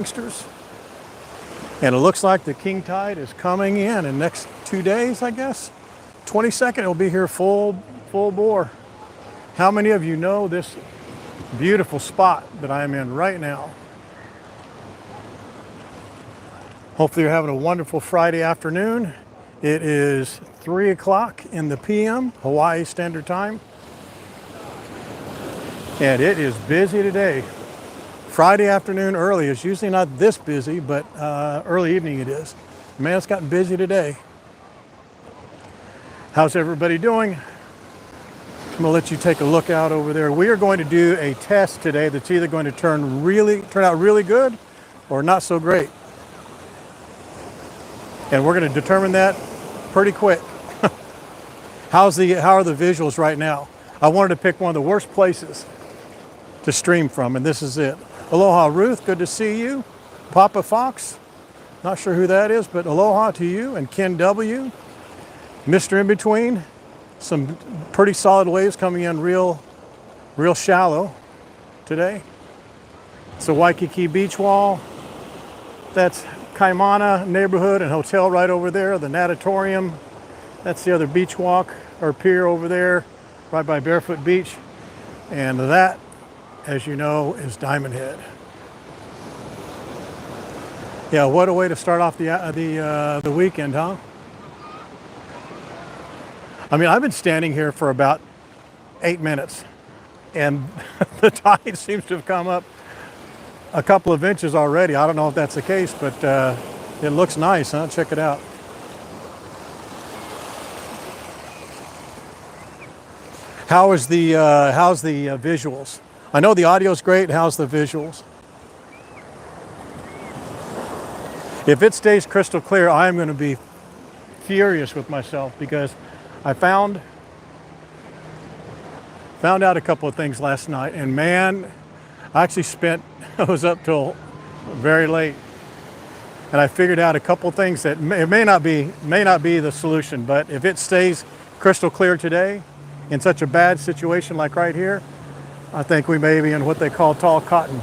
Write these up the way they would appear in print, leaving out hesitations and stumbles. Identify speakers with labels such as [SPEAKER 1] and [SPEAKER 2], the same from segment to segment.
[SPEAKER 1] youngsters. And it looks like the king tide is coming in the next 2 days, I guess. 22nd, it'll be here full bore. How many of you know this beautiful spot that I am in right now? Hopefully you're having a wonderful Friday afternoon. It is 3 o'clock in the PM, Hawaii Standard Time. And it is busy today. Friday afternoon early is usually not this busy, but early evening it is. Man, it's gotten busy today. How's everybody doing? I'm gonna let you take a look out over there. We are going to do a test today that's either going to turn out really good or not so great. And we're going to determine that pretty quick. How are the visuals right now? I wanted to pick one of the worst places to stream from, and this is it. Aloha Ruth, good to see you. Papa Fox, not sure who that is, but aloha to you. And Ken W. Mr. In Between, some pretty solid waves coming in real shallow today. It's a Waikiki Beach wall. That's Kaimana neighborhood and hotel right over there, the natatorium. That's the other beach walk or pier over there, right by Barefoot Beach. And that, as you know, is Diamond Head. Yeah, what a way to start off the weekend, huh? I mean, I've been standing here for about 8 minutes, and the tide seems to have come up a couple of inches already. I don't know if that's the case, but it looks nice, huh? Check it out. How's the visuals? I know the audio's great. How's the visuals? If it stays crystal clear, I'm going to be furious with myself because I found out a couple of things last night, and man, I actually I was up till very late, and I figured out a couple of things that it may not be the solution, but if it stays crystal clear today in such a bad situation like right here, I think we may be in what they call tall cotton.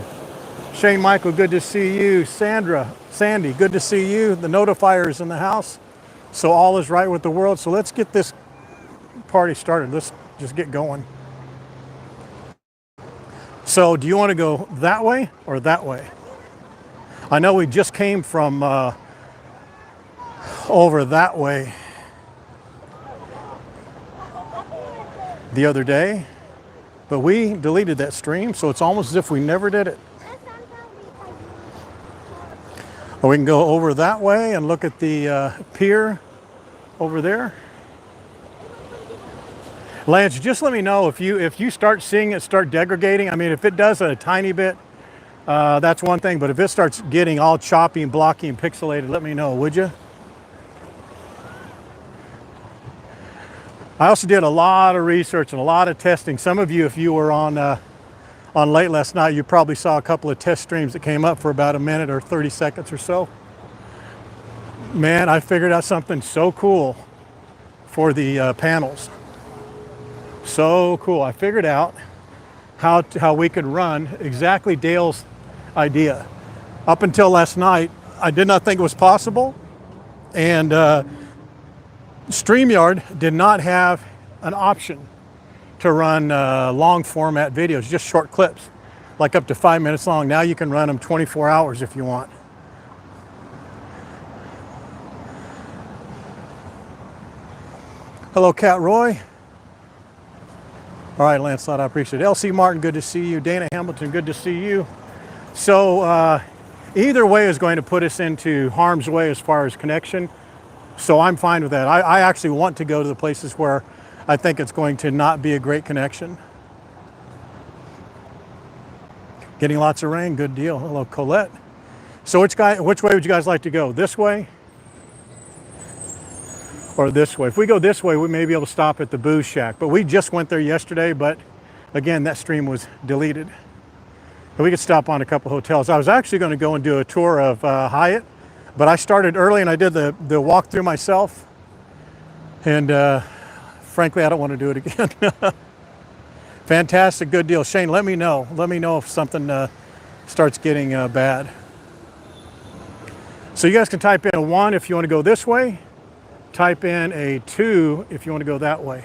[SPEAKER 1] Shane Michael, good to see you. Sandy, good to see you. The notifier is in the house, so all is right with the world. So let's get this party started. Let's just get going. So do you want to go that way or that way? I know we just came from over that way the other day, but we deleted that stream, so it's almost as if we never did it. Or we can go over that way and look at the pier over there. Lance, just let me know if you start seeing it start degrading. I mean, if it does a tiny bit, that's one thing, but if it starts getting all choppy and blocky and pixelated, let me know, would you? I also did a lot of research and a lot of testing. Some of you, if you were on late last night, you probably saw a couple of test streams that came up for about a minute or 30 seconds or so. Man, I figured out something so cool for the panels. So cool. I figured out how we could run exactly Dale's idea. Up until last night, I did not think it was possible. And StreamYard did not have an option to run long format videos, just short clips, like up to 5 minutes long. Now you can run them 24 hours if you want. Hello, Cat Roy. All right, Lancelot, I appreciate it. LC Martin, good to see you. Dana Hamilton, good to see you. So either way is going to put us into harm's way as far as connection. So I'm fine with that. I actually want to go to the places where I think it's going to not be a great connection. Getting lots of rain, good deal. Hello, Colette. So which way would you guys like to go? This way or this way? If we go this way, we may be able to stop at the Booze Shack. But we just went there yesterday, but again, that stream was deleted. But we could stop on a couple hotels. I was actually going to go and do a tour of Hyatt, but I started early and I did the walkthrough myself. And frankly, I don't want to do it again. Fantastic, good deal. Shane, let me know. Let me know if something starts getting bad. So you guys can type in a 1 if you want to go this way. Type in a 2 if you want to go that way.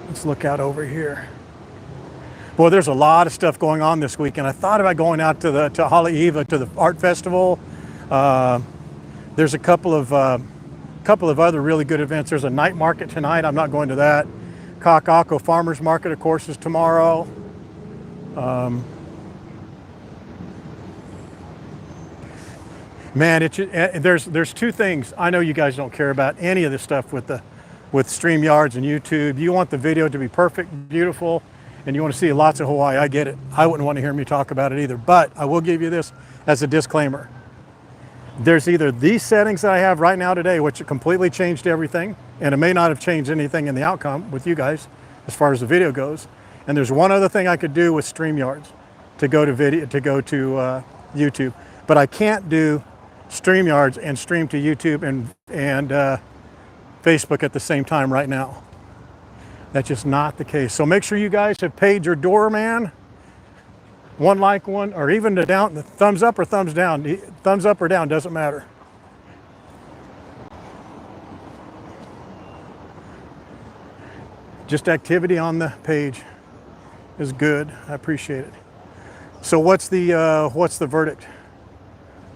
[SPEAKER 1] Let's look out over here. Boy, there's a lot of stuff going on this weekend. I thought about going out to Haleiwa, to the art festival. There's a couple of other really good events. There's a night market tonight. I'm not going to that. Kakako Farmers Market, of course, is tomorrow. Man, there's two things. I know you guys don't care about any of this stuff with StreamYards and YouTube. You want the video to be perfect, beautiful, and you want to see lots of Hawaii. I get it. I wouldn't want to hear me talk about it either. But I will give you this as a disclaimer. There's either these settings that I have right now today, which completely changed everything, and it may not have changed anything in the outcome with you guys as far as the video goes. And there's one other thing I could do with StreamYards to go to YouTube, but I can't do StreamYards and stream to YouTube and Facebook at the same time right now. That's just not the case. So make sure you guys have paid your doorman. One like, one, or even the thumbs up or thumbs down. Thumbs up or down, doesn't matter. Just activity on the page is good. I appreciate it. So what's the verdict?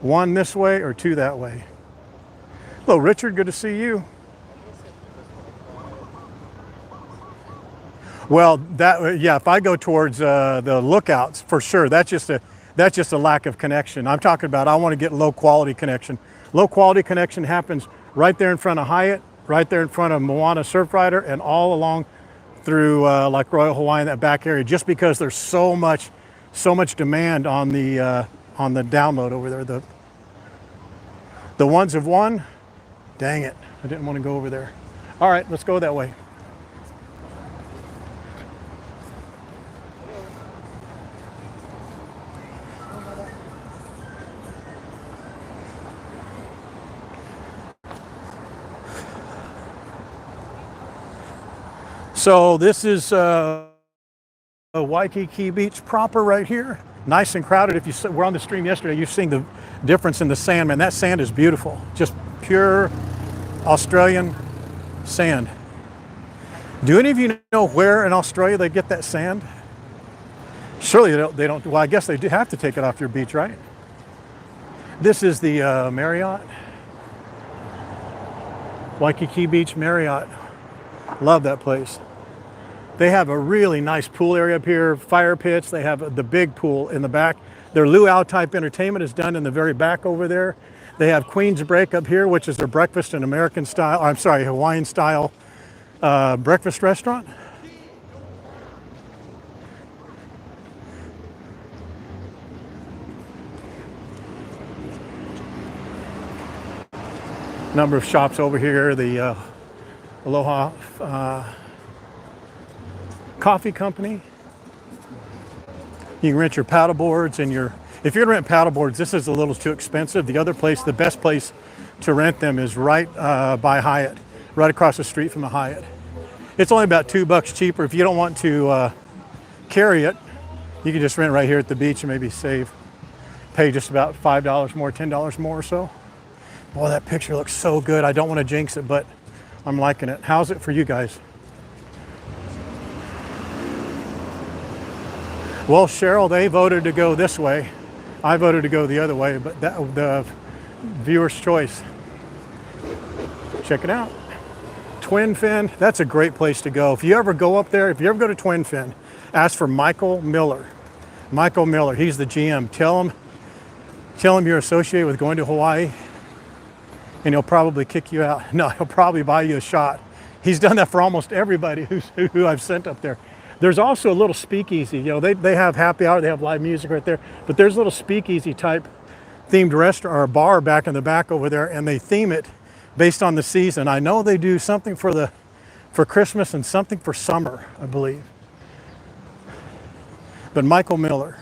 [SPEAKER 1] 1 this way or 2 that way? Hello, Richard. Good to see you. Well, yeah. If I go towards the lookouts, for sure, that's just a lack of connection. I'm talking about I want to get low quality connection. Low quality connection happens right there in front of Hyatt, right there in front of Moana Surfrider, and all along through like Royal Hawaiian, that back area. Just because there's so much demand on the download over there. The ones of one. Dang it! I didn't want to go over there. All right, let's go that way. So this is Waikiki Beach proper right here. Nice and crowded. If you were on the stream yesterday, you've seen the difference in the sand, man. That sand is beautiful. Just pure Australian sand. Do any of you know where in Australia they get that sand? Surely they don't. Well, I guess they do have to take it off your beach, right? This is the Marriott. Waikiki Beach Marriott. Love that place. They have a really nice pool area up here, fire pits. They have the big pool in the back. Their luau type entertainment is done in the very back over there. They have Queen's Break up here, which is their breakfast and American style, Hawaiian style breakfast restaurant. Number of shops over here. The Aloha Coffee Company. You can rent your paddle boards and if you're gonna rent paddle boards, this is a little too expensive. The other place, the best place to rent them is right by Hyatt, right across the street from the Hyatt. It's only about $2 cheaper. If you don't want to carry it, you can just rent right here at the beach and maybe pay just about $5 more, $10 more or so. Boy, that picture looks so good. I don't want to jinx it, but I'm liking it. How's it for you guys? Well, Cheryl, they voted to go this way. I voted to go the other way, but the viewer's choice. Check it out. Twin Fin, that's a great place to go. If you ever go up there, if you ever go to Twin Fin, ask for Michael Miller. Michael Miller, he's the GM. Tell him you're associated with going to Hawaii, and he'll probably kick you out. No, he'll probably buy you a shot. He's done that for almost everybody who I've sent up there. There's also a little speakeasy. You know, they have happy hour, they have live music right there, but there's a little speakeasy type themed restaurant or bar back in the back over there, and they theme it based on the season. I know they do something for Christmas and something for summer, I believe. But Michael Miller.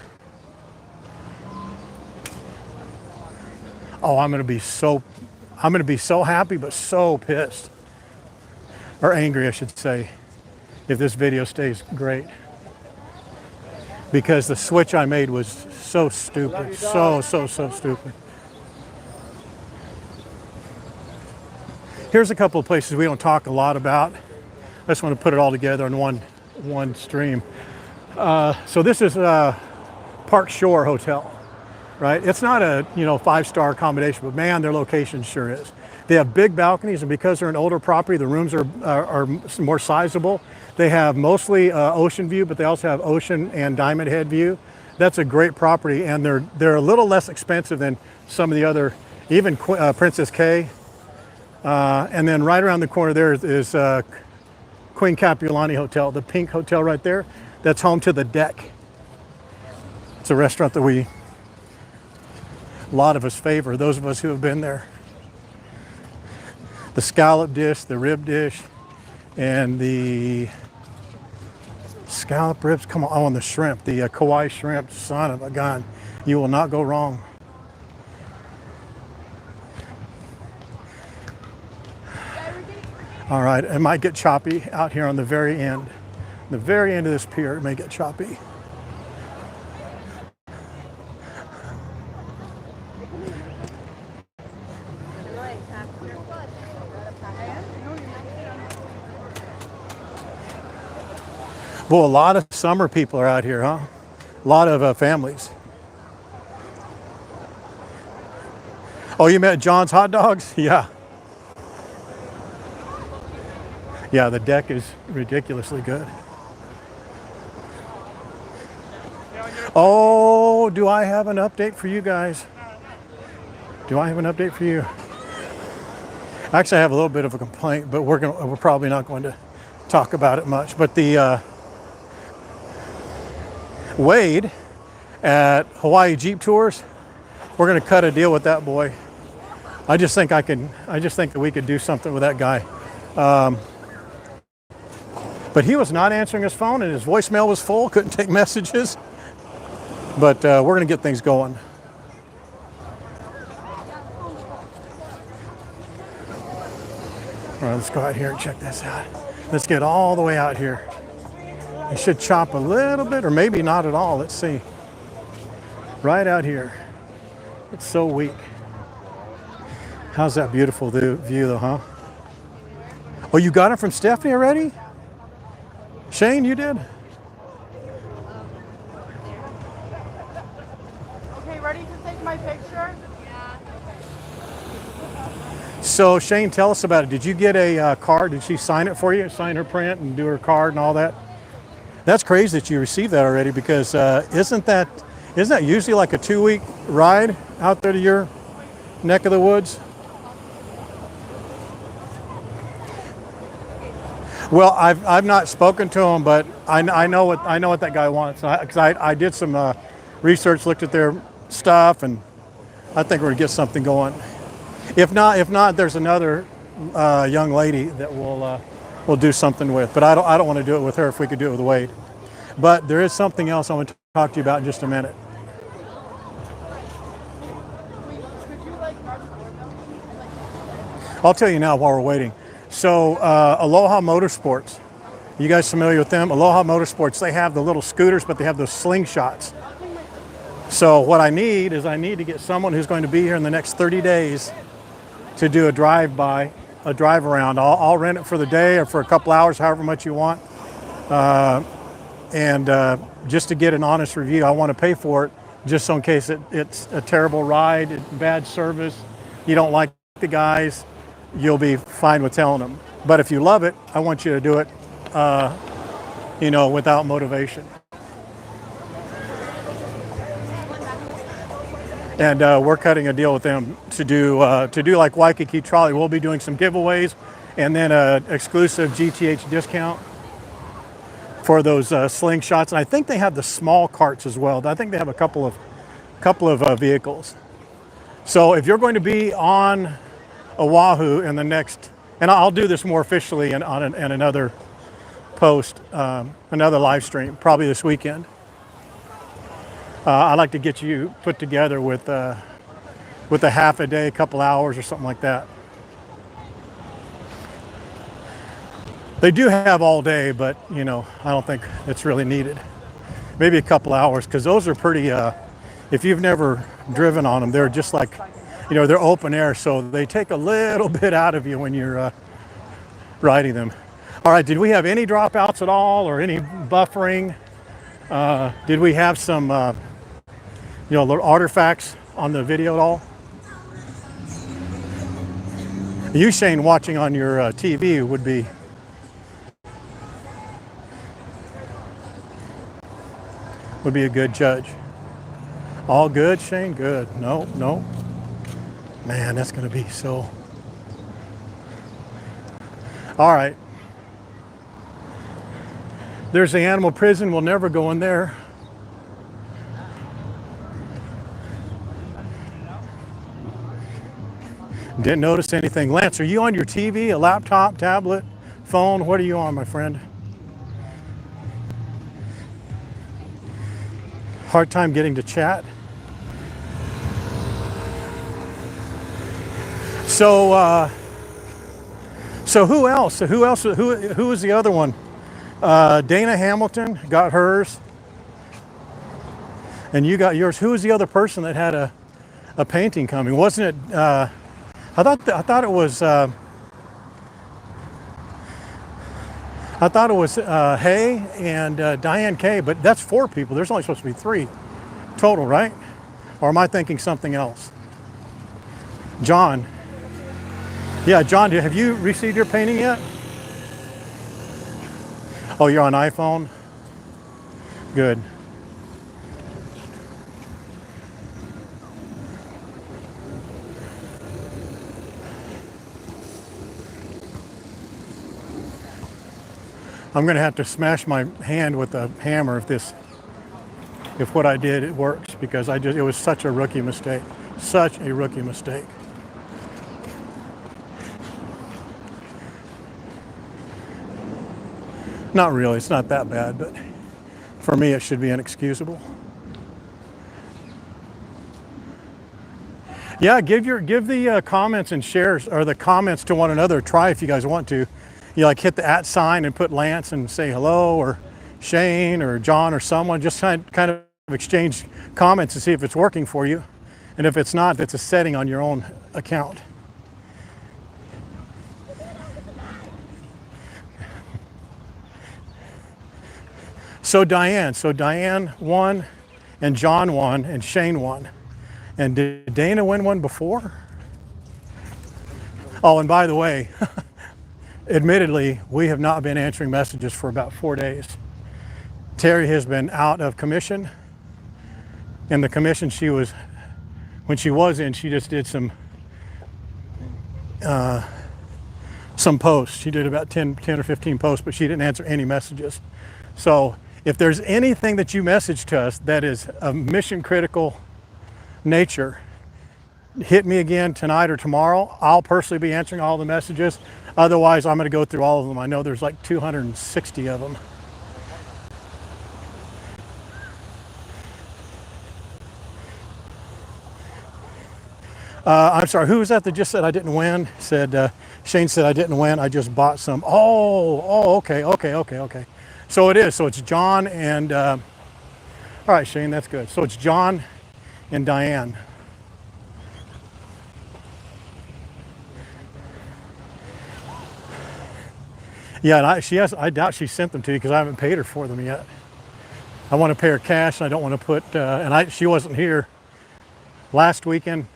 [SPEAKER 1] Oh, I'm gonna be so happy, but so pissed. Or angry, I should say, if this video stays great. because the switch I made was so stupid, so stupid. Here's a couple of places we don't talk a lot about. I just want to put it all together in one stream. So this is Park Shore Hotel, right? It's not a 5-star accommodation, but man, their location sure is. They have big balconies, and because they're an older property, the rooms are more sizable. They have mostly ocean view, but they also have ocean and Diamond Head view. That's a great property, and they're a little less expensive than some of the other, even Princess Cay. And then right around the corner there is Queen Capulani Hotel, the pink hotel right there. That's home to The Deck. It's a restaurant that a lot of us favor, those of us who have been there. The scallop dish, the rib dish, and the scallop ribs, come on, oh, and the shrimp, the Kauai shrimp, son of a gun. You will not go wrong. All right, it might get choppy out here on the very end. The very end of this pier, it may get choppy. Well, a lot of summer people are out here, huh? A lot of families. Oh, you met John's Hot Dogs? Yeah. Yeah, The Deck is ridiculously good. Oh, do I have an update for you guys? Do I have an update for you? Actually, I have a little bit of a complaint, but we're probably not going to talk about it much. But the Wade at Hawaii Jeep Tours, we're going to cut a deal with that boy. I just think that we could do something with that guy. But he was not answering his phone, and his voicemail was full, couldn't take messages. But we're going to get things going. All right, let's go out here and check this out. Let's get all the way out here. I should chop a little bit, or maybe not at all. Let's see. Right out here. It's so weak. How's that beautiful view though, huh? Oh, you got it from Stephanie already? Shane, you did?
[SPEAKER 2] Okay, ready to take my picture? Yeah.
[SPEAKER 1] So Shane, tell us about it. Did you get a card? Did she sign it for you? Sign her print and do her card and all that? That's crazy that you received that already, because isn't that usually like a 2-week ride out there to your neck of the woods? Well, I've not spoken to him, but I know what that guy wants. Because I did some research, looked at their stuff, and I think we're gonna get something going. If not, there's another young lady that we'll do something with. But I don't want to do it with her if we could do it with Wade. But there is something else I want to talk to you about in just a minute. I'll tell you now while we're waiting. So Aloha Motorsports, you guys familiar with them? Aloha Motorsports, they have the little scooters, but they have those slingshots. So what I need to get someone who's going to be here in the next 30 days to do a drive around. I'll rent it for the day or for a couple hours, however much you want. And just to get an honest review, I want to pay for it, just so in case it's a terrible ride, bad service, you don't like the guys, you'll be fine with telling them. But if you love it, I want you to do it, without motivation. And we're cutting a deal with them to do like Waikiki Trolley. We'll be doing some giveaways, and then an exclusive GTH discount for those slingshots. And I think they have the small carts as well. I think they have a couple of vehicles. So if you're going to be on Oahu in the next, and I'll do this more officially in another post, another live stream, probably this weekend. I'd like to get you put together with a half a day, a couple hours or something like that. They do have all day, but I don't think it's really needed. maybe a couple hours, because those are pretty, if you've never driven on them, they're just like, you know, they're open air, so they take a little bit out of you when you're riding them. All right, did we have any dropouts at all or any buffering? Did we have some, you know, little artifacts on the video at all? You, Shane, watching on your TV would be a good judge. All good, Shane? Good. No, no. Man, that's going to be so. All right. There's the animal prison. We'll never go in there. Didn't notice anything. Lance, are you on your TV, a laptop, tablet, phone? What are you on, my friend? Hard time getting to chat. So who else? Who was the other one? Dana Hamilton got hers, and you got yours. Who was the other person that had a painting coming? Wasn't it? I thought it was. I thought it was Hay and Diane Kay, but that's 4 people. There's only supposed to be 3 total, right? Or am I thinking something else? John. Yeah, John, have you received your painting yet? Oh, you're on iPhone? Good. I'm gonna have to smash my hand with a hammer if what I did, it works, because it was such a rookie mistake. Such a rookie mistake. Not really, it's not that bad, but for me it should be inexcusable. Yeah, give the comments and shares, or the comments to one another a try if you guys want to. You like hit the @ sign and put Lance and say hello, or Shane or John or someone. Just kind of exchange comments to see if it's working for you. And if it's not, that's a setting on your own account. So Diane won, and John won, and Shane won. And did Dana win one before? Oh, and by the way, admittedly, we have not been answering messages for about 4 days. Terry has been out of commission. And the commission when she was in, she just did some posts. She did about 10 or 15 posts, but she didn't answer any messages. So if there's anything that you message to us that is of mission critical nature, hit me again tonight or tomorrow. I'll personally be answering all the messages. Otherwise, I'm going to go through all of them. I know there's like 260 of them. I'm sorry, who was that just said I didn't win? Shane said I didn't win, I just bought some. Okay. So it is, so it's John and, all right, Shane, that's good. So it's John and Diane. Yeah, and I doubt she sent them to you because I haven't paid her for them yet. I want to pay her cash, and I don't want to put, she wasn't here last weekend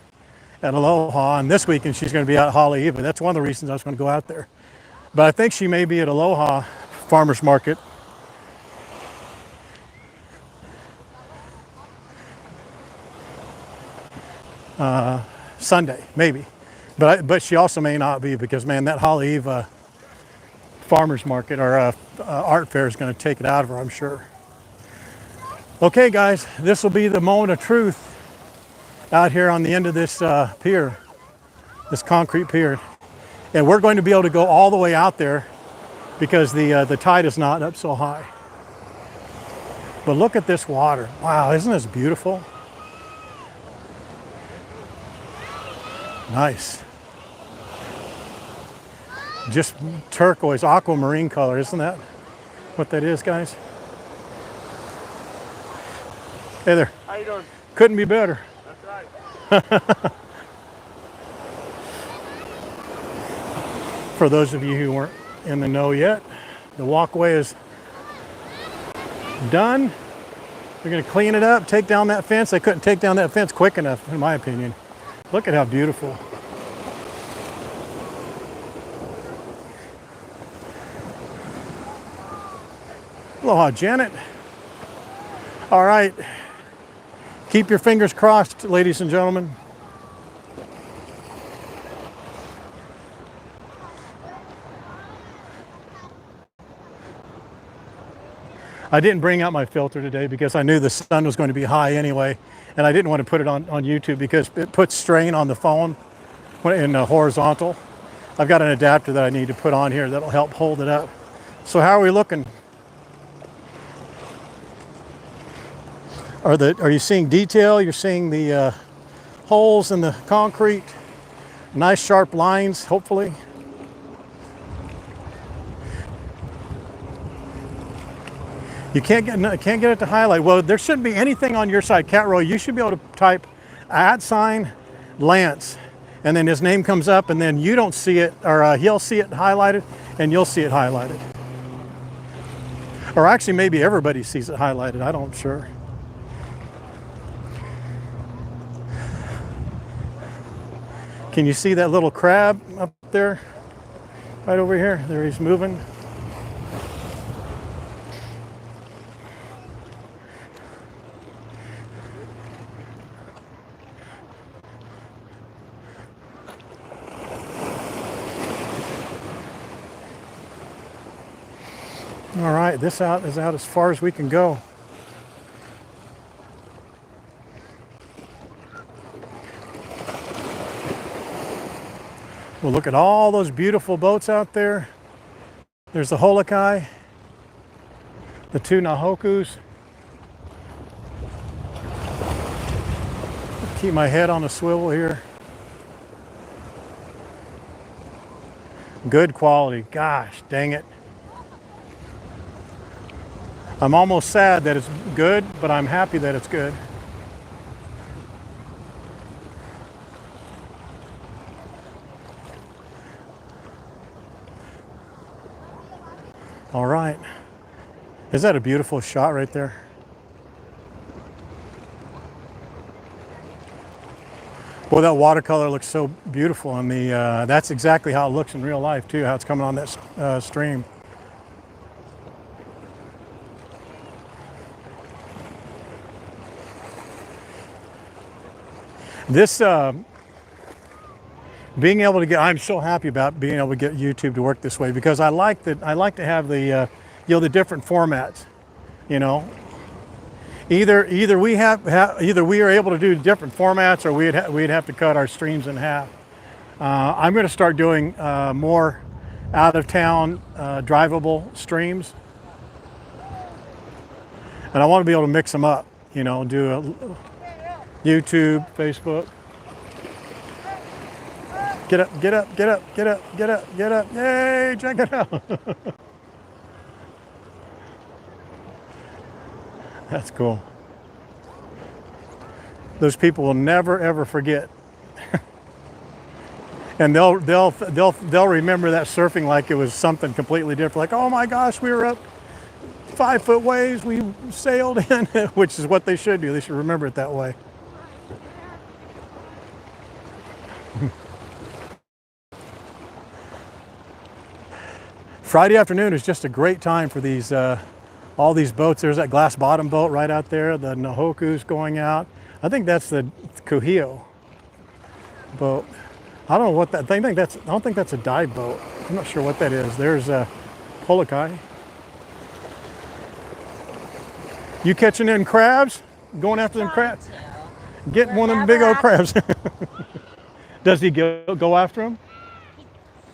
[SPEAKER 1] at Aloha, and this weekend she's going to be out at Haleiwa. That's one of the reasons I was going to go out there. But I think she may be at Aloha Farmers Market. Sunday, maybe. But she also may not be, because, man, that Haleiwa Farmers Market or art fair is going to take it out of her, I'm sure. Okay, guys, this will be the moment of truth out here on the end of this pier, this concrete pier. And we're going to be able to go all the way out there because the tide is not up so high. But look at this water. Wow, isn't this beautiful? Nice. Just turquoise, aquamarine color. Isn't that what that is, guys? Hey there.
[SPEAKER 3] How you doing?
[SPEAKER 1] Couldn't be better.
[SPEAKER 3] That's right.
[SPEAKER 1] For those of you who weren't in the know yet, the walkway is done. They're going to clean it up, take down that fence. They couldn't take down that fence quick enough, in my opinion. Look at how beautiful. Aloha, Janet. All right. Keep your fingers crossed, ladies and gentlemen. I didn't bring out my filter today because I knew the sun was going to be high anyway, and I didn't want to put it on YouTube because it puts strain on the phone in horizontal. I've got an adapter that I need to put on here that'll help hold it up. So how are we looking? Are you seeing detail? You're seeing the holes in the concrete, nice sharp lines, hopefully. You can't get it to highlight. Well, there shouldn't be anything on your side, Cat Roy. You should be able to type @Lance, and then his name comes up, and then you don't see it, or he'll see it highlighted, and you'll see it highlighted. Or actually, maybe everybody sees it highlighted. I don't sure. Can you see that little crab up there? Right over here. There he's moving. All right, this is out as far as we can go. Well, look at all those beautiful boats out there. There's the Holokai, the two Nahokus. Keep my head on a swivel here. Good quality. Gosh, dang it. I'm almost sad that it's good, but I'm happy that it's good. All right. Is that a beautiful shot right there? Well, that watercolor looks so beautiful on the, that's exactly how it looks in real life too, how it's coming on that stream. This, being able to get, I'm so happy about being able to get YouTube to work this way because I like to have the, the different formats, Either we are able to do different formats, or we'd have to cut our streams in half. I'm going to start doing more out of town drivable streams, and I want to be able to mix them up. Do a YouTube, Facebook. Get up, get up, get up, get up, get up, get up. Yay, check it out. That's cool. Those people will never ever forget. And they'll remember that surfing like it was something completely different. Like, oh my gosh, we were up 5 foot waves, we sailed in, which is what they should do. They should remember it that way. Friday afternoon is just a great time for these, all these boats. There's that glass bottom boat right out there. The Nahoku's going out. I think that's the Kuhio boat. I don't know what that thing. I don't think that's a dive boat. I'm not sure what that is. There's a Holokai. You catching in crabs? Going after them crabs? Getting one of them big old crabs. Does he go after them?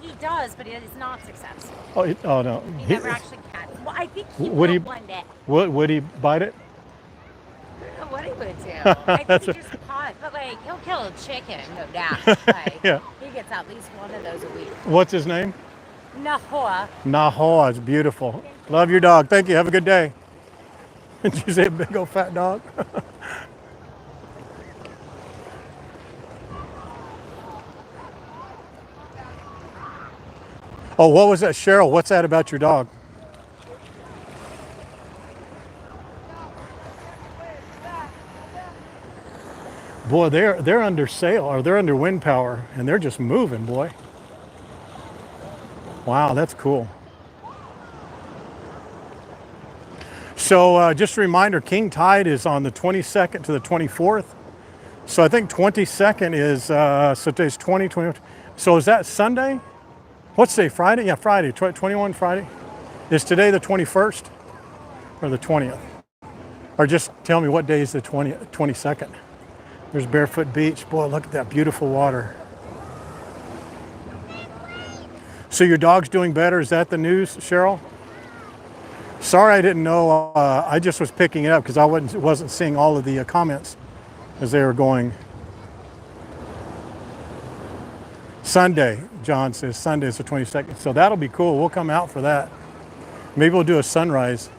[SPEAKER 4] He does, but it is not successful.
[SPEAKER 1] Oh no.
[SPEAKER 4] He never actually catches. Well, I think he
[SPEAKER 1] Would he,
[SPEAKER 4] will one day.
[SPEAKER 1] Would he bite it?
[SPEAKER 4] I don't know what he would do. I think he just caught, but like he'll kill a chicken, no doubt. Like,
[SPEAKER 1] Yeah.
[SPEAKER 4] He gets at least one of those a week.
[SPEAKER 1] What's his name?
[SPEAKER 4] Nahoa.
[SPEAKER 1] Nahoa, it's beautiful. Love your dog. Thank you. Have a good day. Did you say a big old fat dog? Oh, what was that, Cheryl? What's that about your dog? Boy, they're under sail, or they're under wind power, and they're just moving, boy. Wow, that's cool. So just a reminder, King Tide is on the 22nd to the 24th. So I think 22nd is, so today's 20. So is that Sunday? What's today, Friday? Yeah, Friday, 21 Friday. Is today the 21st or the 20th? Or just tell me what day is the 22nd. There's Barefoot Beach. Boy, look at that beautiful water. So your dog's doing better. Is that the news, Cheryl? Sorry, I didn't know. I just was picking it up because I wasn't seeing all of the comments as they were going. Sunday, John says Sunday is the 22nd. So that'll be cool. We'll come out for that. Maybe we'll do a sunrise.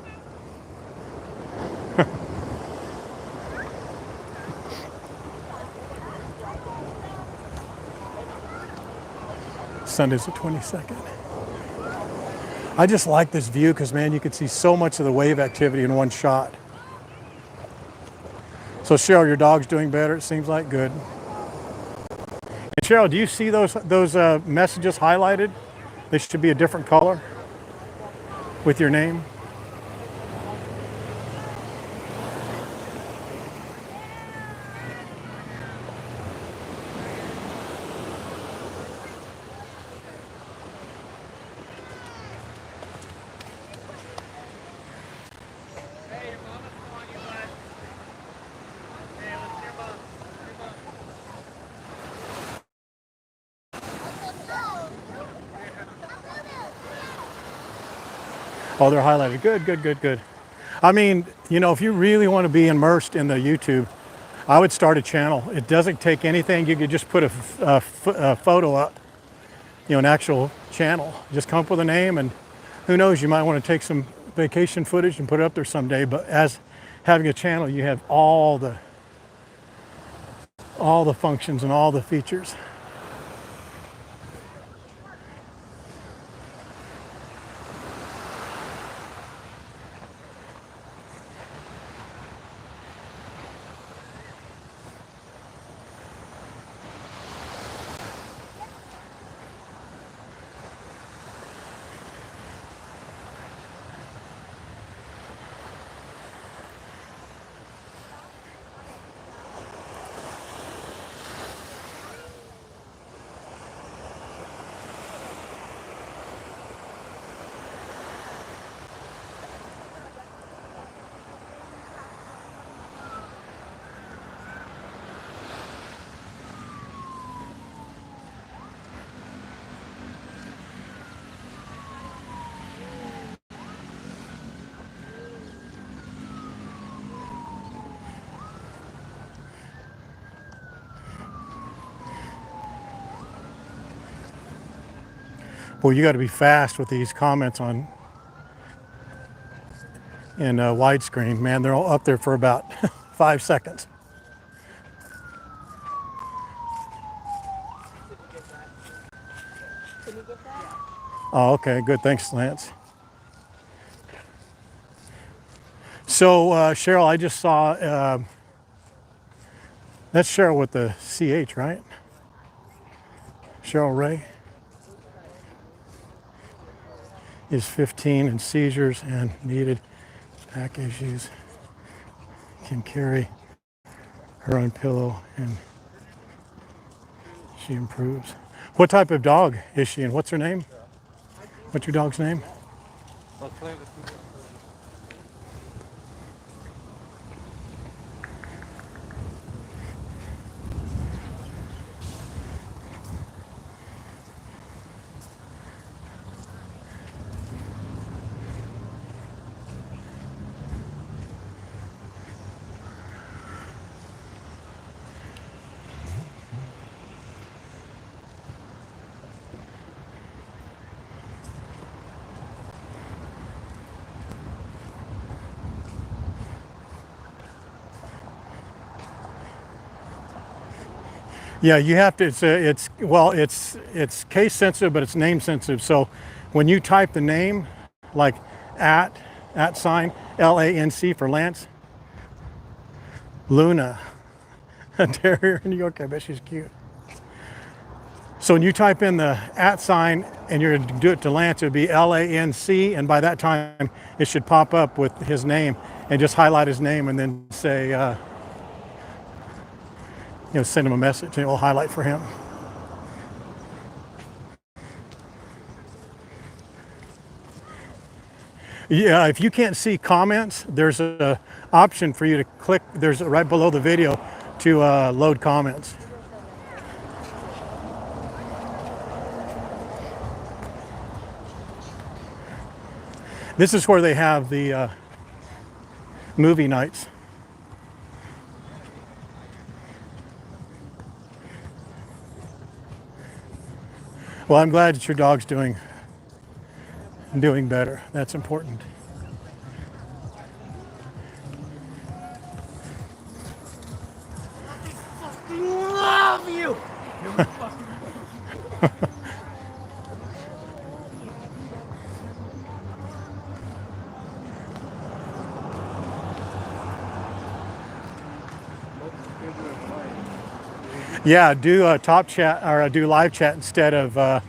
[SPEAKER 1] Sunday's the 22nd. I just like this view because, man, you can see so much of the wave activity in one shot. So, Cheryl, your dog's doing better, it seems like. Good. And Cheryl, do you see those messages highlighted? They should be a different color with your name. Oh, they're highlighted. Good, good, good, good. I mean, you know, if you really want to be immersed in the YouTube, I would start a channel. It doesn't take anything. You could just put a photo up, you know, an actual channel. Just come up with a name, and who knows, you might want to take some vacation footage and put it up there someday. But as having a channel, you have all the functions and all the features. Well, you got to be fast with these comments in widescreen. Man, they're all up there for about 5 seconds. Oh, okay, good. Thanks, Lance. So, Cheryl, I just saw, that's Cheryl with the CH, right? Cheryl Ray is 15 and seizures and needed back issues. Can carry her own pillow and she improves. What type of dog is she and what's her name? What's your dog's name? Yeah, you have to. It's case sensitive, but it's name sensitive. So when you type the name, like at sign LANC for Lance, Luna, a terrier in New York. I bet she's cute. So when you type in the at sign and you're going to do it to Lance, it would be LANC, and by that time it should pop up with his name, and just highlight his name and then say, send him a message and it will highlight for him. Yeah, if you can't see comments, there's a option for you to click. There's right below the video to load comments. This is where they have the movie nights. Well, I'm glad that your dog's doing better. That's important.
[SPEAKER 3] I love you.
[SPEAKER 1] Yeah, do top chat or do live chat instead of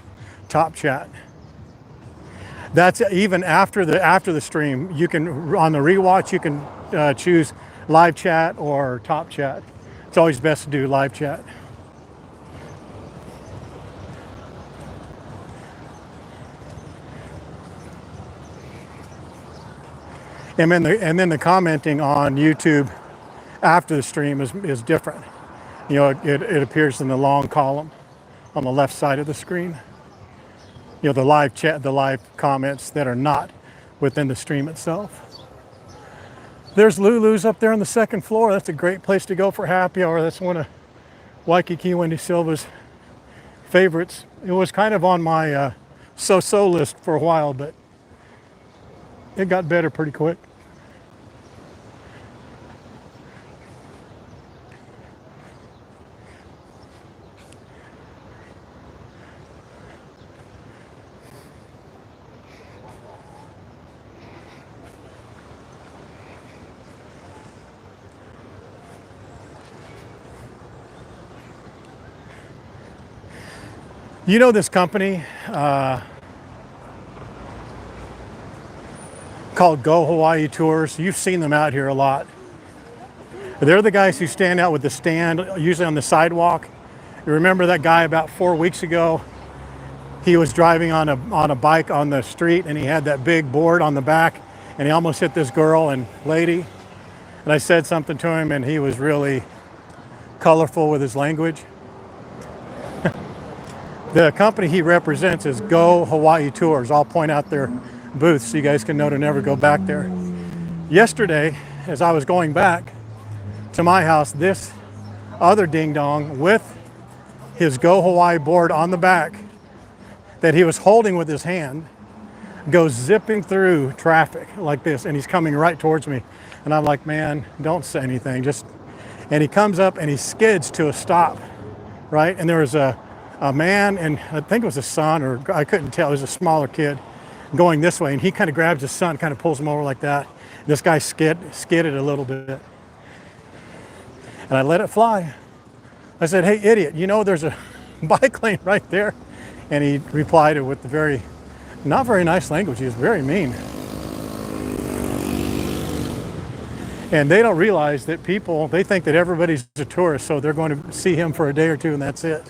[SPEAKER 1] top chat. That's even after the stream. You can, on the rewatch, you can choose live chat or top chat. It's always best to do live chat. And then the commenting on YouTube after the stream is different. It appears in the long column on the left side of the screen. The live chat, the live comments that are not within the stream itself. There's Lulu's up there on the second floor. That's a great place to go for happy hour. That's one of Waikiki Wendy Silva's favorites. It was kind of on my so-so list for a while, but it got better pretty quick. You know this company called Go Hawaii Tours? You've seen them out here a lot. They're the guys who stand out with the stand, usually on the sidewalk. You remember that guy about 4 weeks ago? He was driving on a bike on the street, and he had that big board on the back, and he almost hit this girl and lady. And I said something to him, and he was really colorful with his language. The company he represents is Go Hawaii Tours. I'll point out their booth so you guys can know to never go back there. Yesterday, as I was going back to my house, this other ding-dong with his Go Hawaii board on the back that he was holding with his hand goes zipping through traffic like this, and he's coming right towards me. And I'm like, man, don't say anything. And he comes up and he skids to a stop, right? And there was a man, and I think it was a son, or I couldn't tell, it was a smaller kid going this way, and he kind of grabs his son, kind of pulls him over like that. This guy skidded a little bit. And I let it fly. I said, hey, idiot, there's a bike lane right there. And he replied with the not very nice language. He was very mean. And they don't realize that they think that everybody's a tourist, so they're going to see him for a day or two and that's it.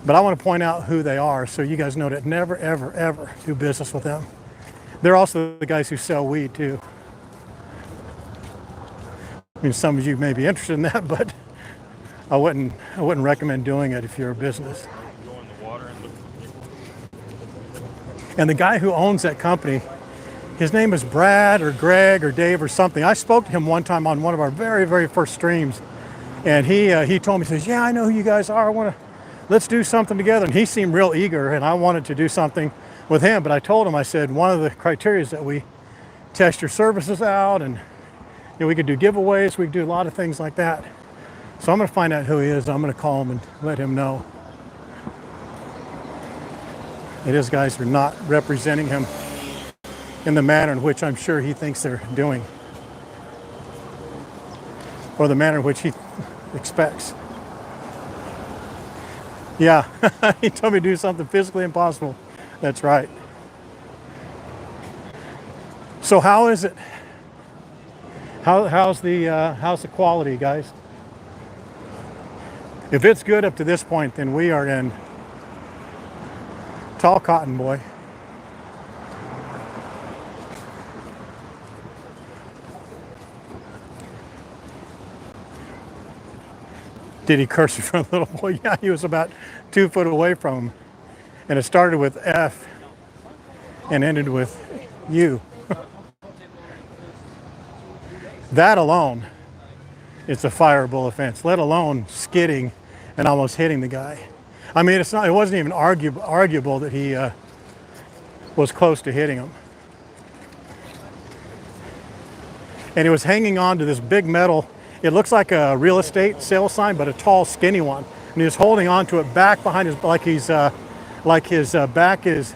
[SPEAKER 1] But I want to point out who they are so you guys know to never, ever, ever do business with them. They're also the guys who sell weed too. I mean, some of you may be interested in that, but I wouldn't recommend doing it if you're a business. And the guy who owns that company, his name is Brad or Greg or Dave or something. I spoke to him one time on one of our very, very first streams, and he told me, he says, yeah, I know who you guys are. Let's do something together. And he seemed real eager, and I wanted to do something with him. But I told him, I said, one of the criteria is that we test your services out, and we could do giveaways. We could do a lot of things like that. So I'm going to find out who he is. I'm going to call him and let him know that his guys are not representing him in the manner in which I'm sure he thinks they're doing, or the manner in which he expects. Yeah, he told me to do something physically impossible. That's right. So how is it? How's the quality, guys? If it's good up to this point, then we are in tall cotton, boy. Did he curse in front of the little boy? Yeah, he was about 2 foot away from him. And it started with F and ended with U. That alone is a fireable offense, let alone skidding and almost hitting the guy. I mean, it wasn't even arguable that he was close to hitting him. And he was hanging on to this big metal, it looks like a real estate sales sign, but a tall, skinny one. And he was holding on to it back behind his, like his back is,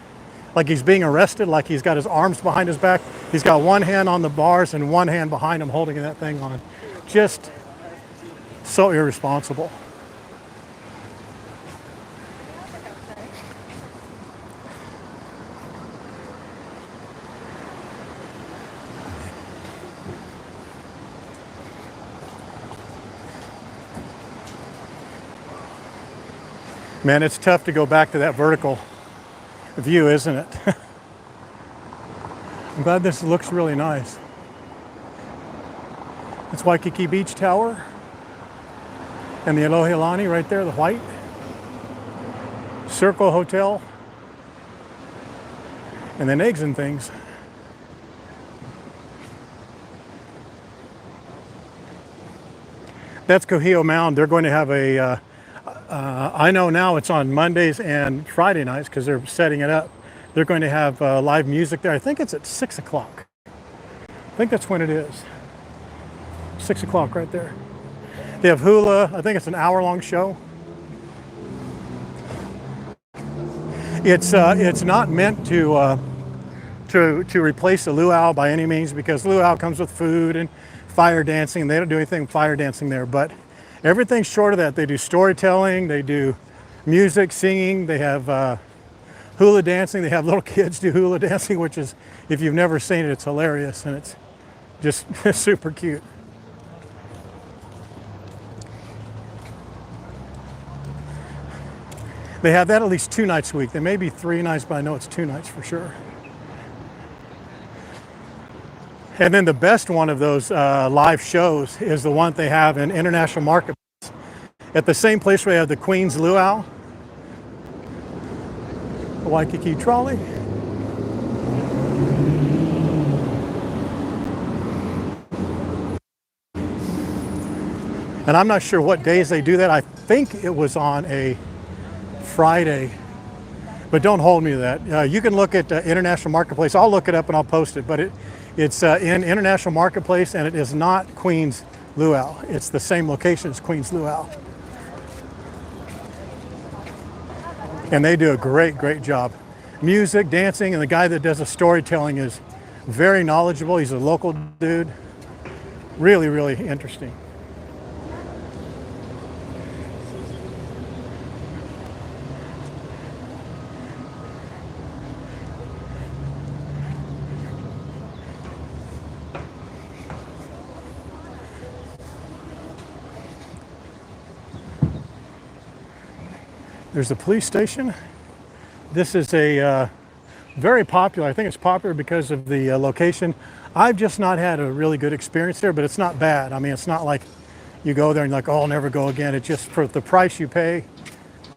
[SPEAKER 1] like he's being arrested, like he's got his arms behind his back. He's got one hand on the bars and one hand behind him holding that thing on. Just so irresponsible. Man, it's tough to go back to that vertical view, isn't it? I'm glad this looks really nice. It's Waikiki Beach Tower and the Aloha right there, the white. Circle Hotel. And then eggs and things. That's Kohio Mound. They're going to have a I know now it's on Mondays and Friday nights because they're setting it up. They're going to have live music there. I think it's at 6 o'clock. I think that's when it is. 6 o'clock right there. They have hula. I think it's an hour-long show. It's not meant to replace the luau by any means, because luau comes with food and fire dancing. They don't do anything fire dancing there, but everything short of that. They do storytelling, they do music, singing, they have hula dancing. They have little kids do hula dancing, which is, if you've never seen it, it's hilarious and it's just super cute. They have that at least 2 nights a week. There may be 3 nights, but I know it's 2 nights for sure. And then the best one of those live shows is the one they have in International Marketplace. At the same place where they have the Queen's Luau, the Waikiki Trolley. And I'm not sure what days they do that. I think it was on a Friday, but don't hold me to that. You can look at International Marketplace. I'll look it up and I'll post it, but it's in International Marketplace, and it is not Queen's Luau. It's the same location as Queen's Luau. And they do a great job. Music, dancing, and the guy that does the storytelling is very knowledgeable. He's a local dude. Really interesting. There's the police station. This is a very popular, I think it's popular because of the location. I've just not had a really good experience there, but it's not bad. I mean, it's not like you go there and you're like, oh, I'll never go again. It's just for the price you pay,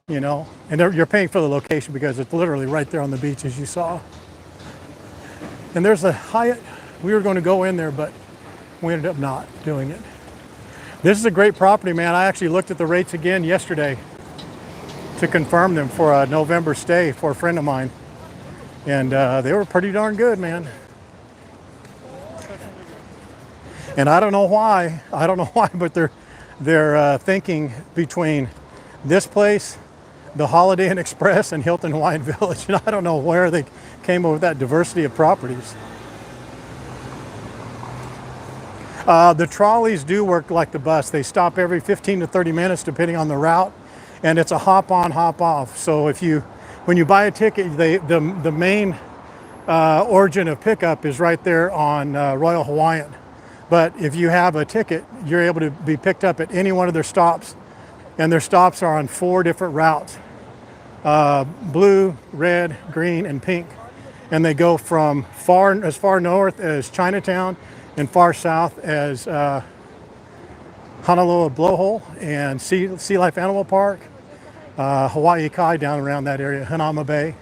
[SPEAKER 1] you know, and you're paying for the location because it's literally right there on the beach, as you saw. And there's a Hyatt. We were going to go in there, but we ended up not doing it. This is a great property, man. I actually looked at the rates again yesterday to confirm them for a November stay for a friend of mine. And they were pretty darn good, man. And I don't know why, but they're thinking between this place, the Holiday Inn Express, and Hilton Hawaiian Village. And I don't know where they came up with that diversity of properties. The trolleys do work like the bus. They stop every 15 to 30 minutes depending on the route, and it's a hop on, hop off. So when you buy a ticket, the main origin of pickup is right there on Royal Hawaiian. But if you have a ticket, you're able to be picked up at any one of their stops, and their stops are on 4 different routes: blue, red, green, and pink. And they go from as far north as Chinatown and far south as Honolulu Blowhole and Sea Life Animal Park, Hawaii Kai down around that area, Hanama Bay.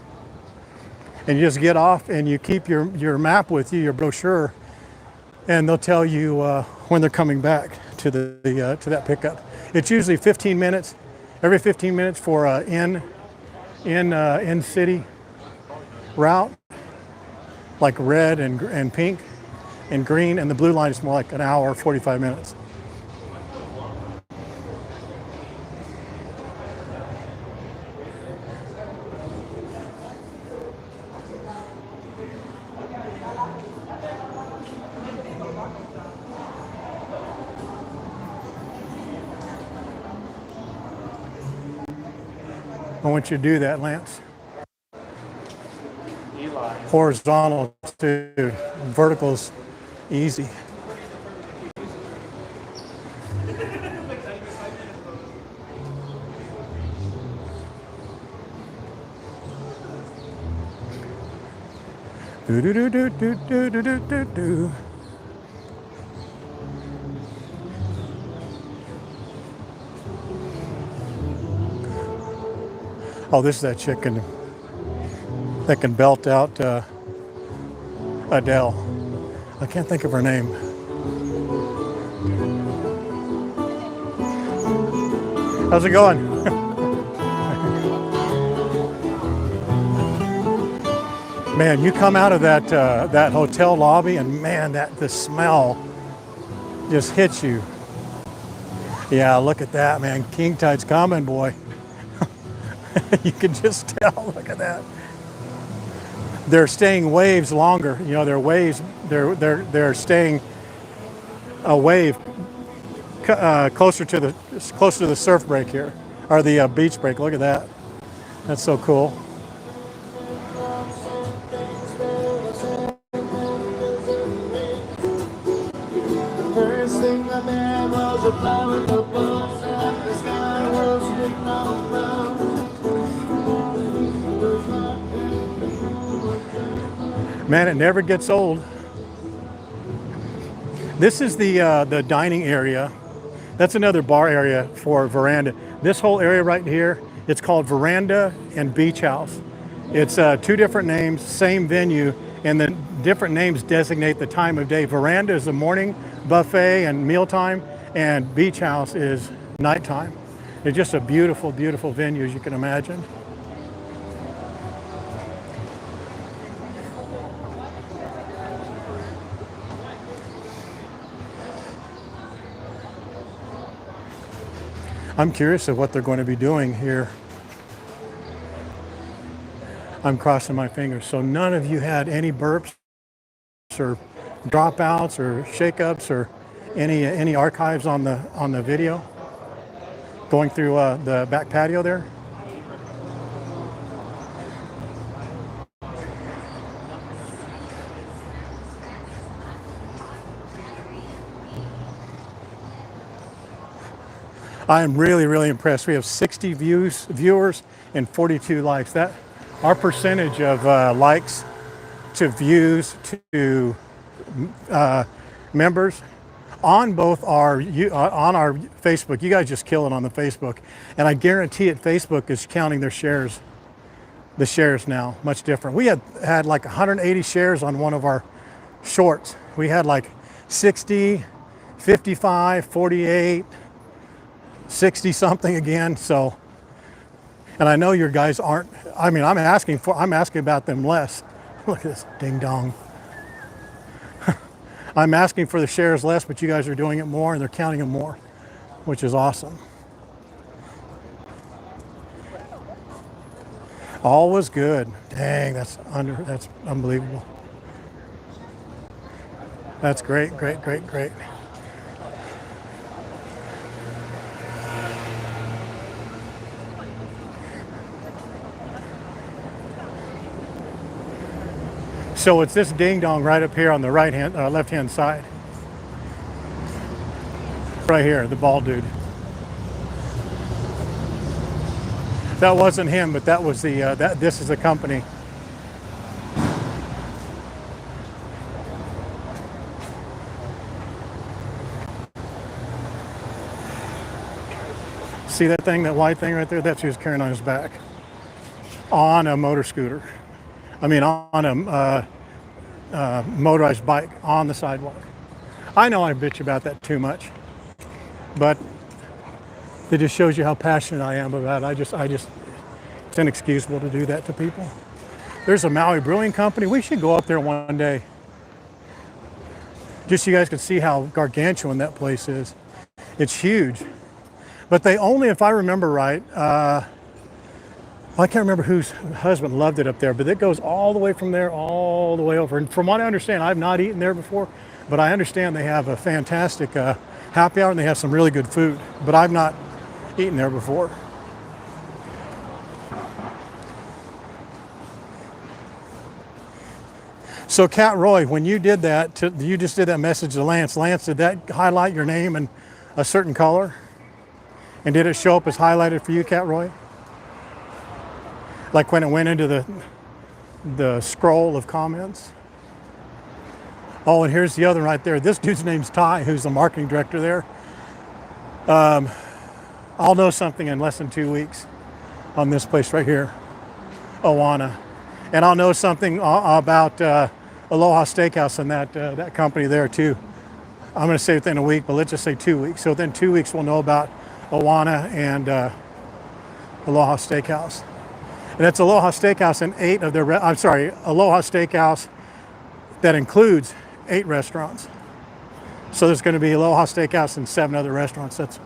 [SPEAKER 1] And you just get off and you keep your map with you, your brochure, and they'll tell you when they're coming back to to that pickup. It's usually 15 minutes, every 15 minutes for an in-city route, like red and pink and green, and the blue line is more like an hour, 45 minutes. I want you to do that, Lance. Horizontal too. Vertical's easy. Do do do do do do do do do do. Oh, this is that chicken that can belt out Adele. I can't think of her name. How's it going? Man, you come out of that hotel lobby, and man, the smell just hits you. Yeah, look at that, man. King tide's coming, boy. You can just tell. Look at that. They're staying waves longer. You know, they're waves. They're staying a wave closer to the surf break here, or the beach break. Look at that. That's so cool.
[SPEAKER 3] First thing I met was a flower in the bus, and the sky was written on brown.
[SPEAKER 1] Man, it never gets old. This is the dining area. That's another bar area for Veranda. This whole area right here, it's called Veranda and Beach House. It's 2 different names, same venue, and the different names designate the time of day. Veranda is the morning buffet and mealtime, and Beach House is nighttime. It's just a beautiful, beautiful venue, as you can imagine. I'm curious of what they're going to be doing here. I'm crossing my fingers. So none of you had any burps or dropouts or shakeups or any archives on the video going through the back patio there? I am really, really impressed. We have 60 viewers and 42 likes. That our percentage of likes to views to members on both our on our Facebook. You guys just kill it on the Facebook, and I guarantee it. Facebook is counting their shares. The shares now much different. We had like 180 shares on one of our shorts. We had like 60, 55, 48. 60 something again. So, and I know your guys aren't, I mean, I'm asking about them less. Look at this ding dong. I'm asking for the shares less, but you guys are doing it more and they're counting them more. which is awesome. All was good. Dang, that's unbelievable. That's great, great, great, great. So it's this ding dong right up here on the left hand side. Right here, the bald dude. That wasn't him, but that was the this is the company. See that thing, that white thing right there? That's who he's carrying on his back. On a motor scooter. I mean, on a motorized bike on the sidewalk. I know I bitch about that too much, but it just shows you how passionate I am about it. It's inexcusable to do that to people. There's a Maui Brewing Company. We should go up there one day. Just so you guys can see how gargantuan that place is. It's huge. But they only, if I remember right, I can't remember whose husband loved it up there, but it goes all the way from there, all the way over. And from what I understand, I've not eaten there before, but I understand they have a fantastic happy hour and they have some really good food, but I've not eaten there before. So Cat Roy, when you did that, you just did that message to Lance. Lance, did that highlight your name in a certain color? And did it show up as highlighted for you, Cat Roy? Like when it went into the scroll of comments? Oh, and here's the other right there. This dude's name's Ty, who's the marketing director there. I'll know something in less than 2 weeks on this place right here, Oana. And I'll know something about Aloha Steakhouse and that company there too. I'm gonna say within a week, but let's just say 2 weeks. So within 2 weeks, we'll know about Oana and Aloha Steakhouse. And that's Aloha Steakhouse and Aloha Steakhouse that includes 8 restaurants. So there's going to be Aloha Steakhouse and 7 other restaurants. That's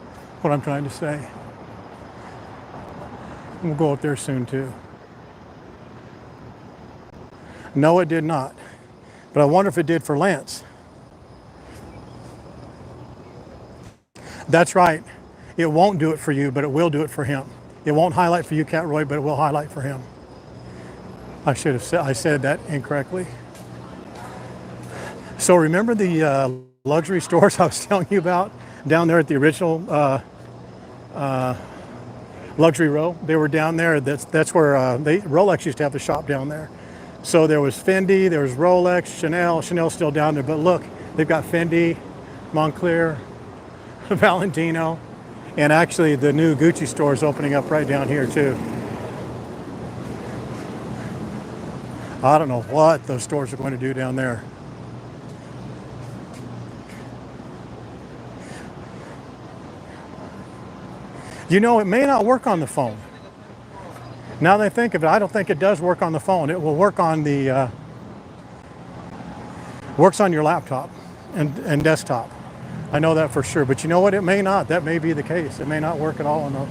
[SPEAKER 1] what I'm trying to say. We'll go up there soon too. No, it did not. But I wonder if it did for Lance. That's right. It won't do it for you, but it will do it for him. It won't highlight for you, Cat Roy, but it will highlight for him. I said that incorrectly. So remember the luxury stores I was telling you about down there at the original luxury row? They were down there. That's where Rolex used to have the shop down there. So there was Fendi, there was Rolex, Chanel. Chanel's still down there, but look, they've got Fendi, Moncler, Valentino, and actually the new Gucci store is opening up right down here too. I don't know what those stores are going to do down there. You know, it may not work on the phone. Now that I think of it, I don't think it does work on the phone. It will work on the, works on your laptop and desktop. I know that for sure, but you know what? It may not. That may be the case. It may not work at all on the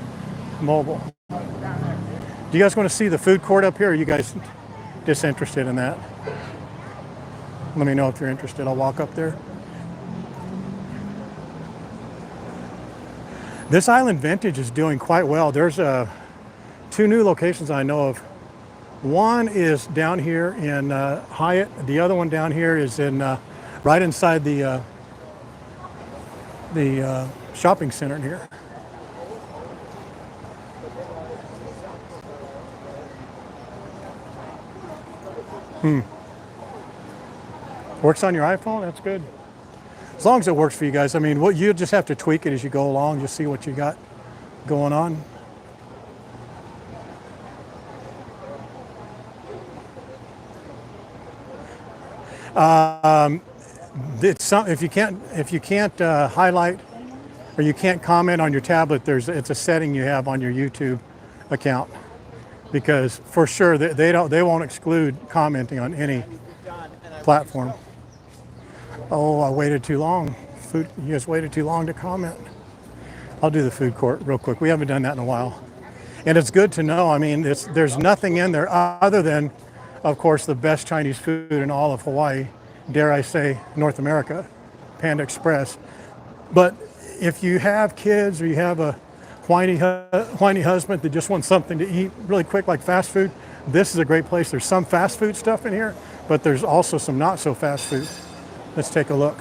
[SPEAKER 1] mobile. Do you guys want to see the food court up here? Or are you guys disinterested in that? Let me know if you're interested. I'll walk up there. This Island Vintage is doing quite well. There's 2 new locations I know of. One is down here in Hyatt. The other one down here is in right inside the shopping center in here. Works on your iPhone? That's good. As long as it works for you guys. I mean, you just have to tweak it as you go along, just see what you got going on. If you can't highlight or you can't comment on your tablet, it's a setting you have on your YouTube account, because for sure they won't exclude commenting on any platform. Oh, I waited too long. You guys waited too long to comment. I'll do the food court real quick. We haven't done that in a while. And it's good to know, I mean, there's nothing in there other than, of course, the best Chinese food in all of Hawaii, dare I say, North America, Panda Express. But if you have kids or you have a whiny husband that just wants something to eat really quick, like fast food, this is a great place. There's some fast food stuff in here, but there's also some not so fast food. Let's take a look.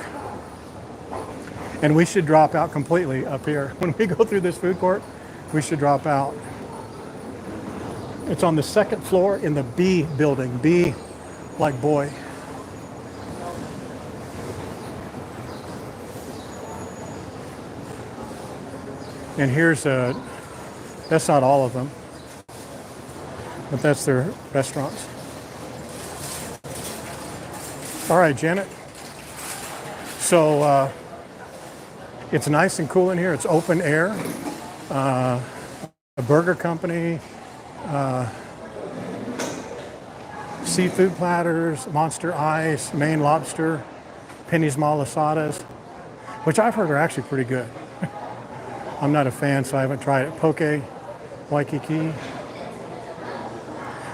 [SPEAKER 1] And we should drop out completely up here. When we go through this food court, we should drop out. It's on the second floor in the B building. B like boy. And here's that's not all of them, but that's their restaurants. All right, Janet. So it's nice and cool in here. It's open air. A burger company, seafood platters, Monster Ice, Maine Lobster, Penny's Malasadas, which I've heard are actually pretty good. I'm not a fan, so I haven't tried it. Poke, Waikiki,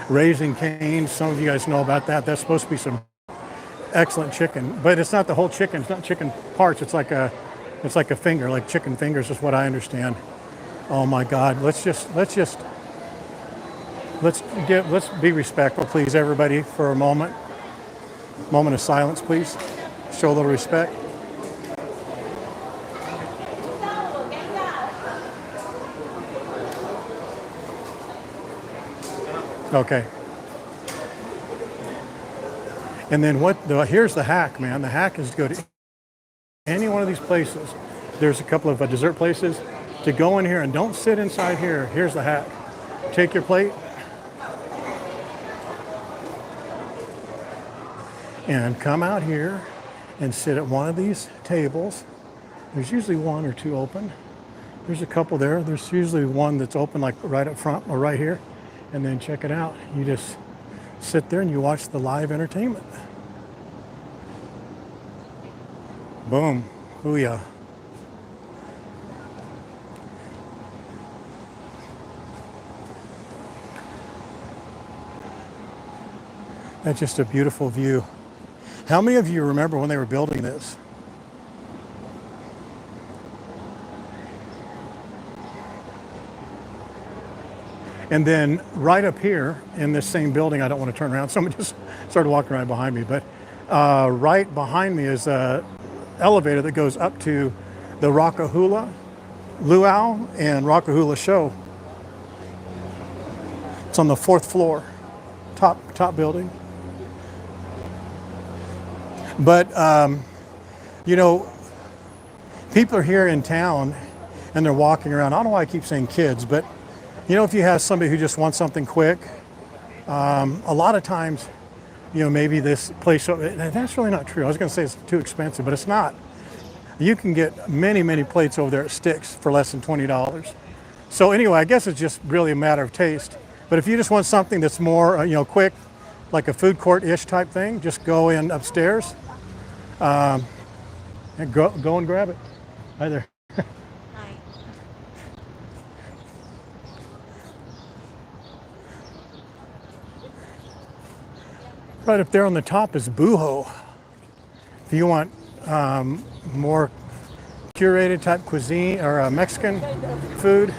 [SPEAKER 1] Raising Cane's. Some of you guys know about that. That's supposed to be some excellent chicken, but it's not the whole chicken. It's not chicken parts. It's like a finger, like chicken fingers, is what I understand. Oh my God! Let's be respectful, please, everybody, for a moment. Moment of silence, please. Show a little respect. Okay. And then here's the hack, man. The hack is to go to any one of these places. There's a couple of dessert places. To go in here and don't sit inside here. Here's the hack. Take your plate and come out here and sit at one of these tables. There's usually one or two open. There's a couple there. There's usually one that's open, like right up front or right here. And then check it out. You just sit there and you watch the live entertainment. Boom. Booyah. That's just a beautiful view. How many of you remember when they were building this? And then right up here in this same building, I don't want to turn around, someone just started walking right behind me, but right behind me is an elevator that goes up to the Rockahula Luau and Rockahula Show. It's on the 4th floor, top building. But, you know, people are here in town and they're walking around. I don't know why I keep saying kids, but, you know, if you have somebody who just wants something quick, a lot of times, you know, maybe this place, that's really not true. I was going to say it's too expensive, but it's not. You can get many plates over there at Sticks for less than $20. So anyway, I guess it's just really a matter of taste. But if you just want something that's more, you know, quick, like a food court-ish type thing, just go in upstairs and go and grab it. Hi there.
[SPEAKER 4] Hi.
[SPEAKER 1] Right up there on the top is Buho. If you want more curated type cuisine or Mexican food,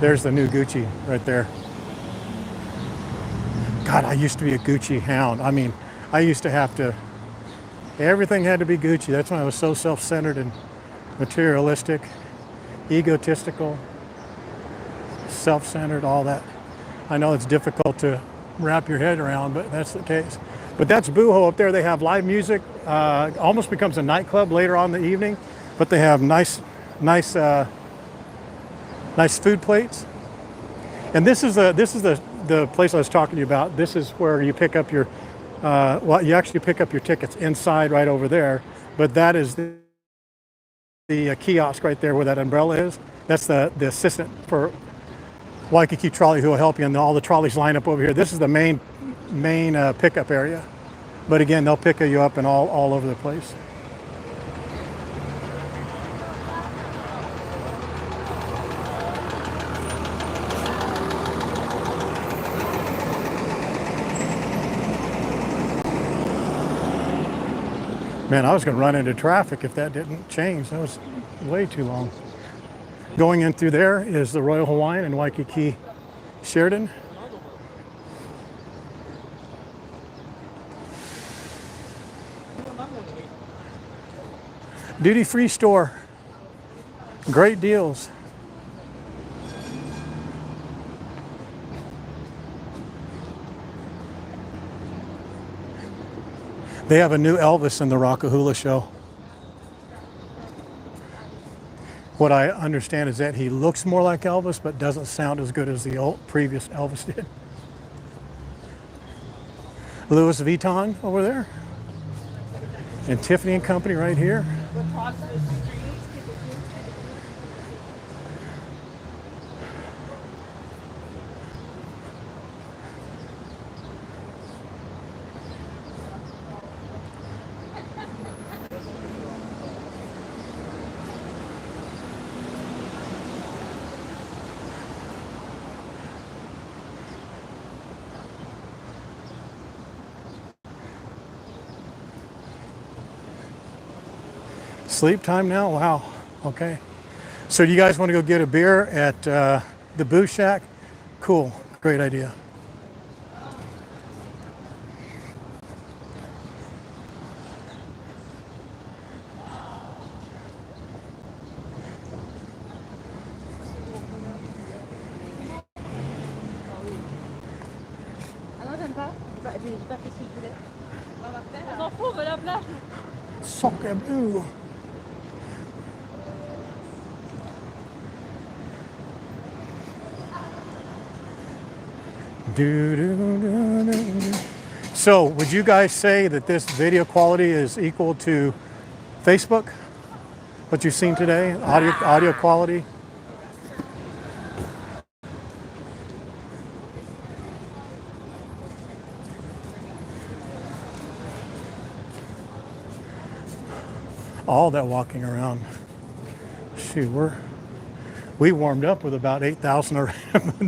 [SPEAKER 1] there's the new Gucci right there. God, I used to be a Gucci hound. I mean, I used to have to, everything had to be Gucci. That's when I was so self-centered and materialistic, egotistical, self-centered, all that. I know it's difficult to wrap your head around, but that's the case. But that's Buho up there. They have live music. Almost becomes a nightclub later on in the evening, but they have nice food plates. And this is the place I was talking to you about. This is where you pick up your, well, you actually pick up your tickets inside right over there, but that is the kiosk right there where that umbrella is. That's the assistant for Waikiki Trolley who will help you, and all the trolleys line up over here. This is the main pickup area. But again, they'll pick you up and all over the place. Man, I was going to run into traffic if that didn't change. That was way too long. Going in through there is the Royal Hawaiian in Waikiki Sheridan. Duty-free store. Great deals. They have a new Elvis in the Rockahula show. What I understand is that he looks more like Elvis, but doesn't sound as good as the old previous Elvis did. Louis Vuitton over there. And Tiffany and Company right here. Sleep time now? Wow. Okay. So do you guys want to go get a beer at the Booze Shack? Cool. Great idea. Soccer. So, would you guys say that this video quality is equal to Facebook? What you've seen today, audio quality? All that walking around. Shoot, we warmed up with about 8,000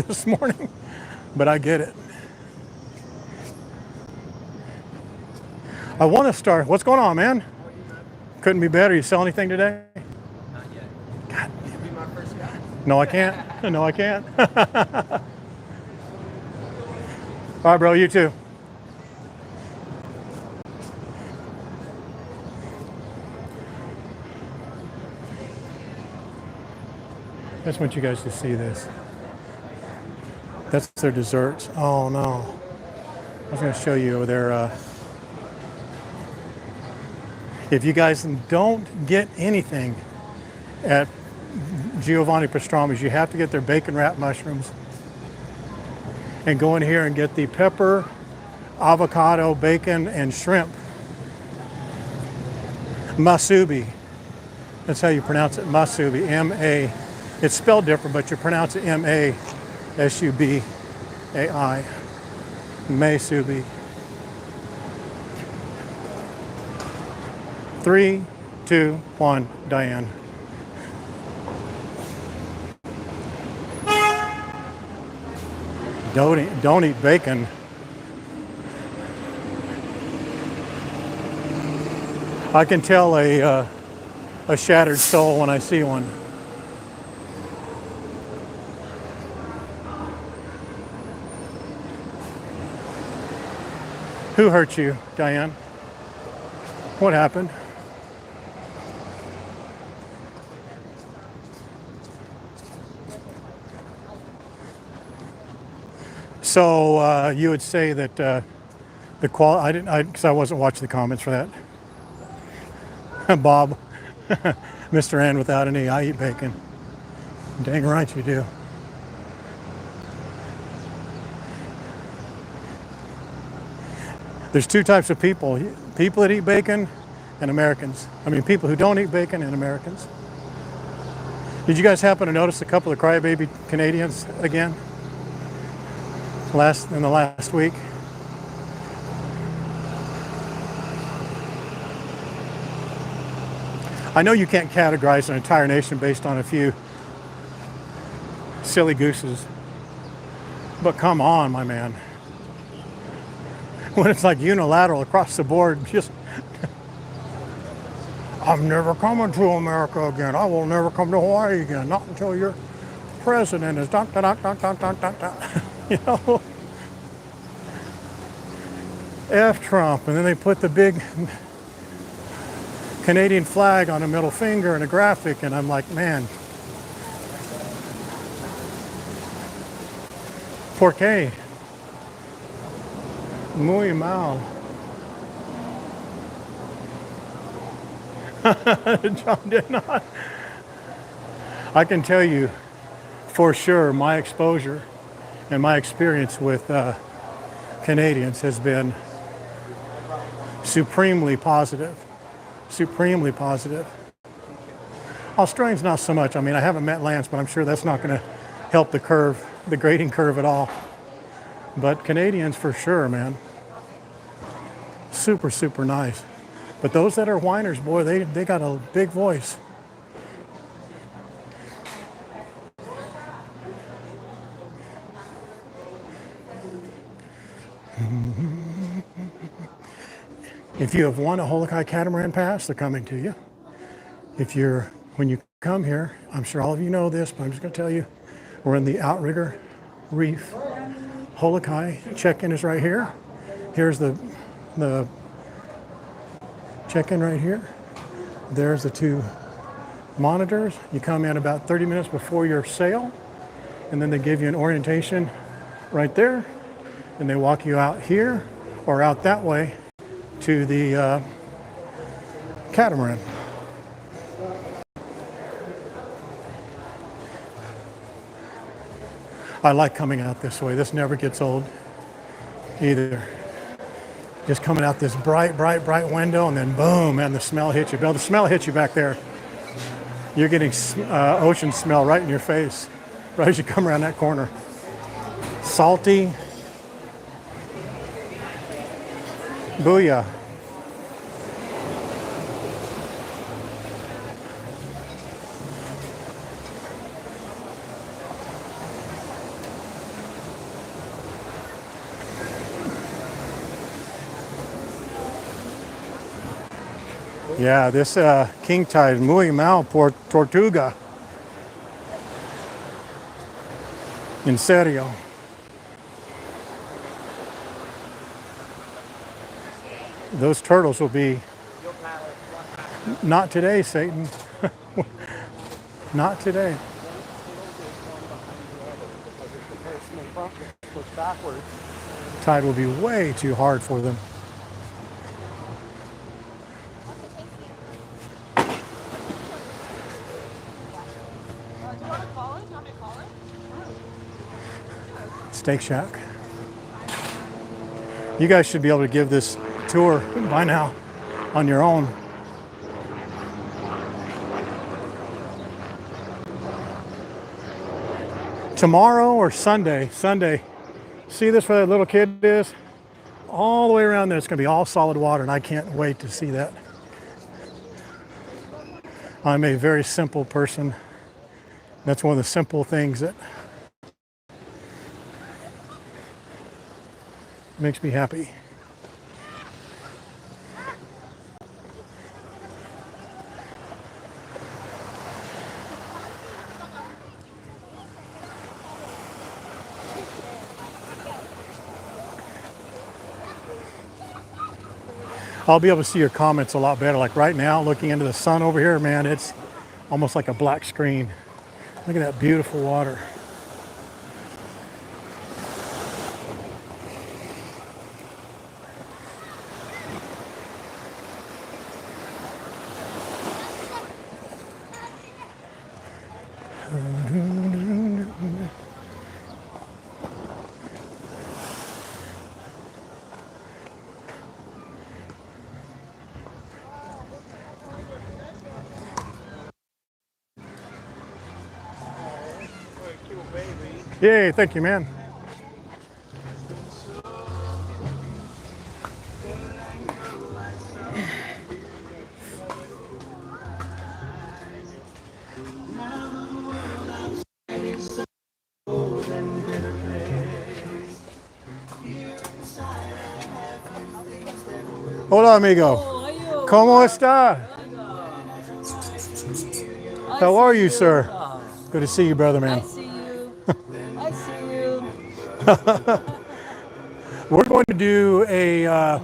[SPEAKER 1] this morning, but I get it. I want to start. What's going on, man? Couldn't be better. You sell anything today?
[SPEAKER 5] Not yet.
[SPEAKER 1] God.
[SPEAKER 5] You'll be my first guy.
[SPEAKER 1] No, I can't. No, I can't. All right, bro. You too. I just want you guys to see this. That's their desserts. Oh no. I was going to show you their. If you guys don't get anything at Giovanni Pastrami's, you have to get their bacon wrapped mushrooms. And go in here and get the pepper, avocado, bacon, and shrimp. Masubi. That's how you pronounce it, Masubi. M-A. It's spelled different, but you pronounce it M-A-S-U-B-A-I. Masubi. 3, 2, 1, Diane. Don't eat bacon. I can tell a shattered soul when I see one. Who hurt you, Diane? What happened? So you would say that the quality, I didn't, because I wasn't watching the comments for that. Bob, Mr. N without an E, I eat bacon. Dang right you do. There's two types of people. People that eat bacon and Americans. I mean, people who don't eat bacon and Americans. Did you guys happen to notice a couple of crybaby Canadians again? In the last week? I know you can't categorize an entire nation based on a few silly gooses, but come on, my man. When it's like unilateral across the board, just I'm never coming to America again. I will never come to Hawaii again. Not until your president is dun, dun, dun, dun, dun, dun, dun, dun. You know, F Trump. And then they put the big Canadian flag on a middle finger and a graphic. And I'm like, man, por qué? Muy mal. John did not. I can tell you for sure my exposure and my experience with Canadians has been supremely positive. Supremely positive. Australians not so much. I mean, I haven't met Lance, but I'm sure that's not going to help the curve, the grading curve at all. But Canadians for sure, man. Super, super nice. But those that are whiners, boy, they got a big voice. If you have won a Holokai catamaran pass, they're coming to you. When you come here, I'm sure all of you know this, but I'm just going to tell you, we're in the Outrigger Reef. Holokai check-in is right here. Here's the check-in right here. There's the two monitors. You come in about 30 minutes before your sail, and then they give you an orientation right there, and they walk you out here or out that way to the catamaran. I like coming out this way. This never gets old either. Just coming out this bright, bright, bright window, and then boom, man, the smell hits you. Bill, the smell hits you back there. You're getting ocean smell right in your face, right as you come around that corner. Salty. Booyah. Yeah, this king tide, Muy Mal por Tortuga. En serio. Those turtles will be, not today, Satan. Not today. Tide will be way too hard for them. Steak Shack. You guys should be able to give this tour by now on your own. Tomorrow or Sunday, see this where that little kid is? All the way around there, it's gonna be all solid water, and I can't wait to see that. I'm a very simple person. That's one of the simple things that makes me happy. I'll be able to see your comments a lot better. Like right now, looking into the sun over here, man, it's almost like a black screen. Look at that beautiful water. Yay, thank you, man. Hola, amigo. ¿Cómo está? How are you, sir? Good to see you, brother, man.
[SPEAKER 5] I see you. I see you.
[SPEAKER 1] We're going to do a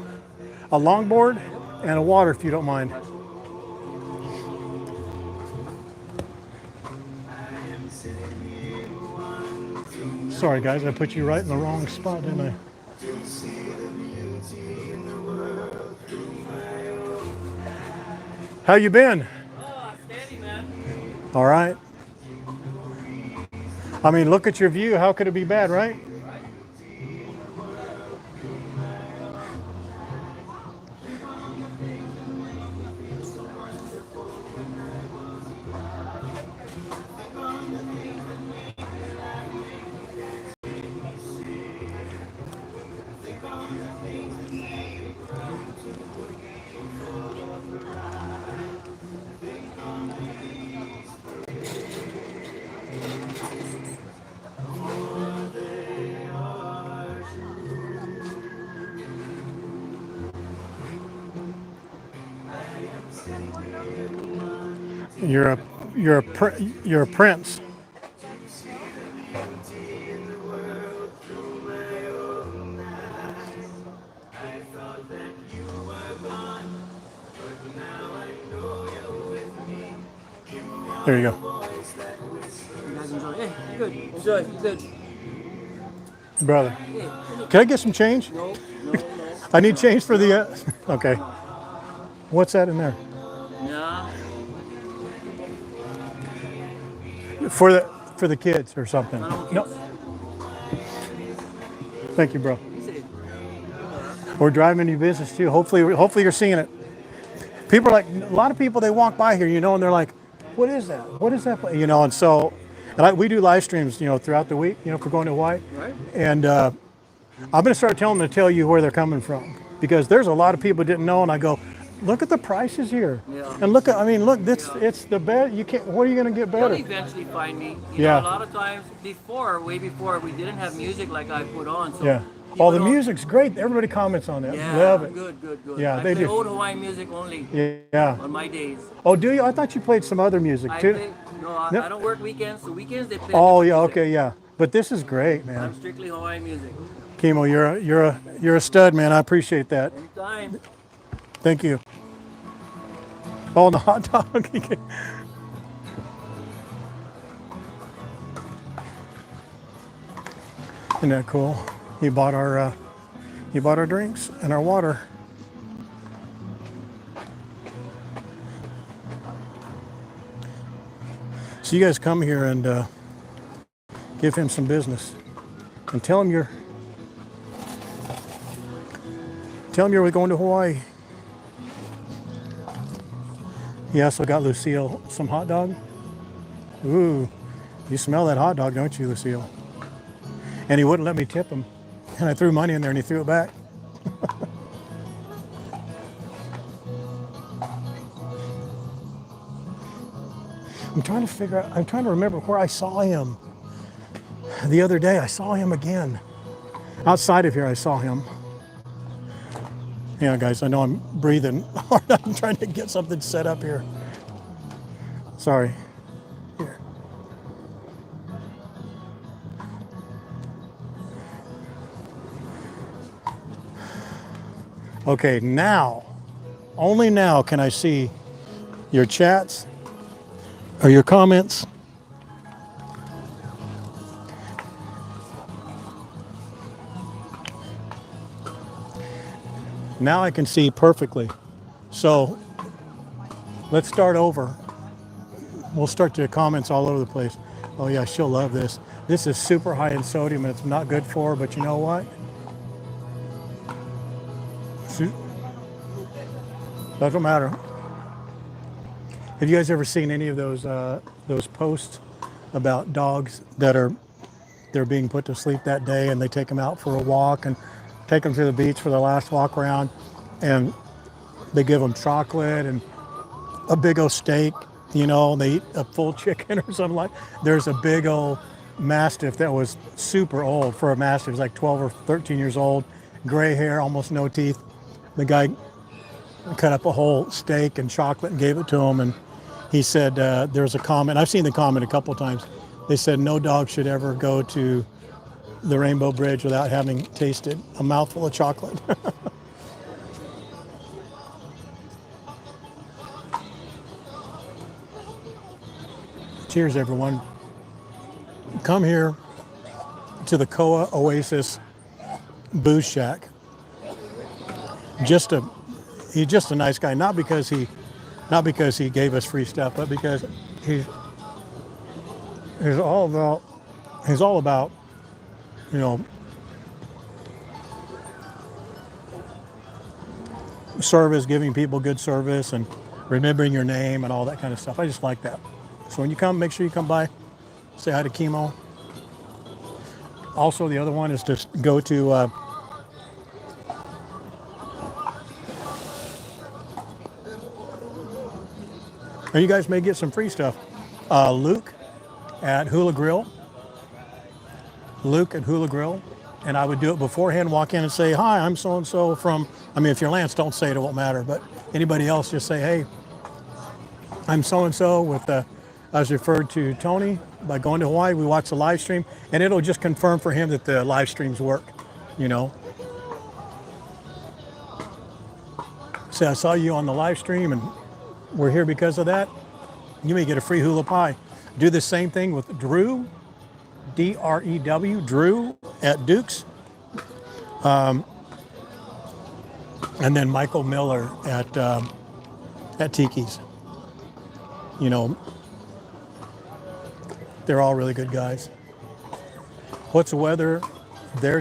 [SPEAKER 1] longboard and a water, if you don't mind. Sorry, guys, I put you right in the wrong spot, didn't I? How you been?
[SPEAKER 5] Steady, man.
[SPEAKER 1] All right. I mean, look at your view. How could it be bad, right? You're a prince. There you go,
[SPEAKER 5] You guys enjoy. Hey, good. Enjoy. Good.
[SPEAKER 1] brother.
[SPEAKER 5] Hey,
[SPEAKER 1] Can I get some change?
[SPEAKER 5] no.
[SPEAKER 1] I need change for the. Okay. What's that in there?
[SPEAKER 5] Nah.
[SPEAKER 1] For the kids or something?
[SPEAKER 5] No.
[SPEAKER 1] No. Thank you, bro.
[SPEAKER 5] You say,
[SPEAKER 1] We're driving your business too. Hopefully you're seeing it. People are like, a lot of people, they walk by here, and they're like, what is that? What is that? And so, we do live streams, throughout the week, if we're going to Hawaii.
[SPEAKER 5] right?
[SPEAKER 1] And I'm going to start telling them to tell you where they're coming from, because there's a lot of people who didn't know, and I go, look at the prices here.
[SPEAKER 5] Yeah.
[SPEAKER 1] And look, it's the best. You can't, what are you going to get
[SPEAKER 5] They'll
[SPEAKER 1] better?
[SPEAKER 5] eventually find me.
[SPEAKER 1] Yeah.
[SPEAKER 5] A lot of times way before, we didn't have music like I put on. So
[SPEAKER 1] Yeah.
[SPEAKER 5] people
[SPEAKER 1] Oh, the
[SPEAKER 5] don't-
[SPEAKER 1] music's great. Everybody comments on that.
[SPEAKER 5] Yeah,
[SPEAKER 1] Love it.
[SPEAKER 5] good.
[SPEAKER 1] Yeah,
[SPEAKER 5] I
[SPEAKER 1] they
[SPEAKER 5] play
[SPEAKER 1] do.
[SPEAKER 5] old Hawaiian music only
[SPEAKER 1] Yeah.
[SPEAKER 5] on my days.
[SPEAKER 1] Oh, do you? I thought you played some other music
[SPEAKER 5] I
[SPEAKER 1] too.
[SPEAKER 5] play, I
[SPEAKER 1] Yep.
[SPEAKER 5] don't work weekends, so weekends they play.
[SPEAKER 1] Oh,
[SPEAKER 5] different
[SPEAKER 1] yeah.
[SPEAKER 5] music.
[SPEAKER 1] Okay, yeah. But this is great, man.
[SPEAKER 5] I'm strictly Hawaiian music.
[SPEAKER 1] Kimo, you're a stud, man. I appreciate that.
[SPEAKER 5] Anytime.
[SPEAKER 1] Thank you. Oh, the hot dog. Isn't that cool? He bought our drinks and our water. So you guys come here and give him some business, and tell him you're going to Hawaii. He also got Lucille some hot dog. Ooh, you smell that hot dog, don't you, Lucille? And he wouldn't let me tip him. And I threw money in there and he threw it back. I'm trying to remember where I saw him. The other day, I saw him again. Outside of here, I saw him. Yeah, guys, I know I'm breathing hard. I'm trying to get something set up here. Sorry. Here. Okay, now, only now can I see your chats or your comments. Now I can see perfectly. So let's start over. We'll start to comments all over the place. Oh yeah, she'll love this. This is super high in sodium and it's not good for her, but you know what? Doesn't matter. Have you guys ever seen any of those posts about dogs that they're being put to sleep that day and they take them out for a walk and take them to the beach for their last walk around, and they give them chocolate and a big old steak, they eat a full chicken or something like. There's a big old Mastiff that was super old for a Mastiff. It was like 12 or 13 years old, gray hair, almost no teeth. The guy cut up a whole steak and chocolate and gave it to him, and he said there's a comment. I've seen the comment a couple times. They said no dog should ever go to the Rainbow Bridge without having tasted a mouthful of chocolate. Cheers, everyone. Come here to the Koa Oasis Booze Shack. He's just a nice guy, not because he gave us free stuff, but because he's all about, you know, service, giving people good service and remembering your name and all that kind of stuff. I just like that. So when you come, make sure you come by, say hi to Chemo. Also, the other one is to go to or you guys may get some free stuff. Luke at Hula Grill. Luke at Hula Grill. And I would do it beforehand, walk in and say, hi, I'm so-and-so from, I mean, if you're Lance, don't say it, it won't matter. But anybody else, just say, hey, I'm so-and-so with, I was referred to Tony by going to Hawaii. We watched the live stream, and it'll just confirm for him that the live streams work, you know. Say, I saw you on the live stream, and we're here because of that. You may get a free hula pie. Do the same thing with Drew, D-R-E-W, Drew at Duke's. And then Michael Miller at Tiki's. You know, they're all really good guys. What's the weather there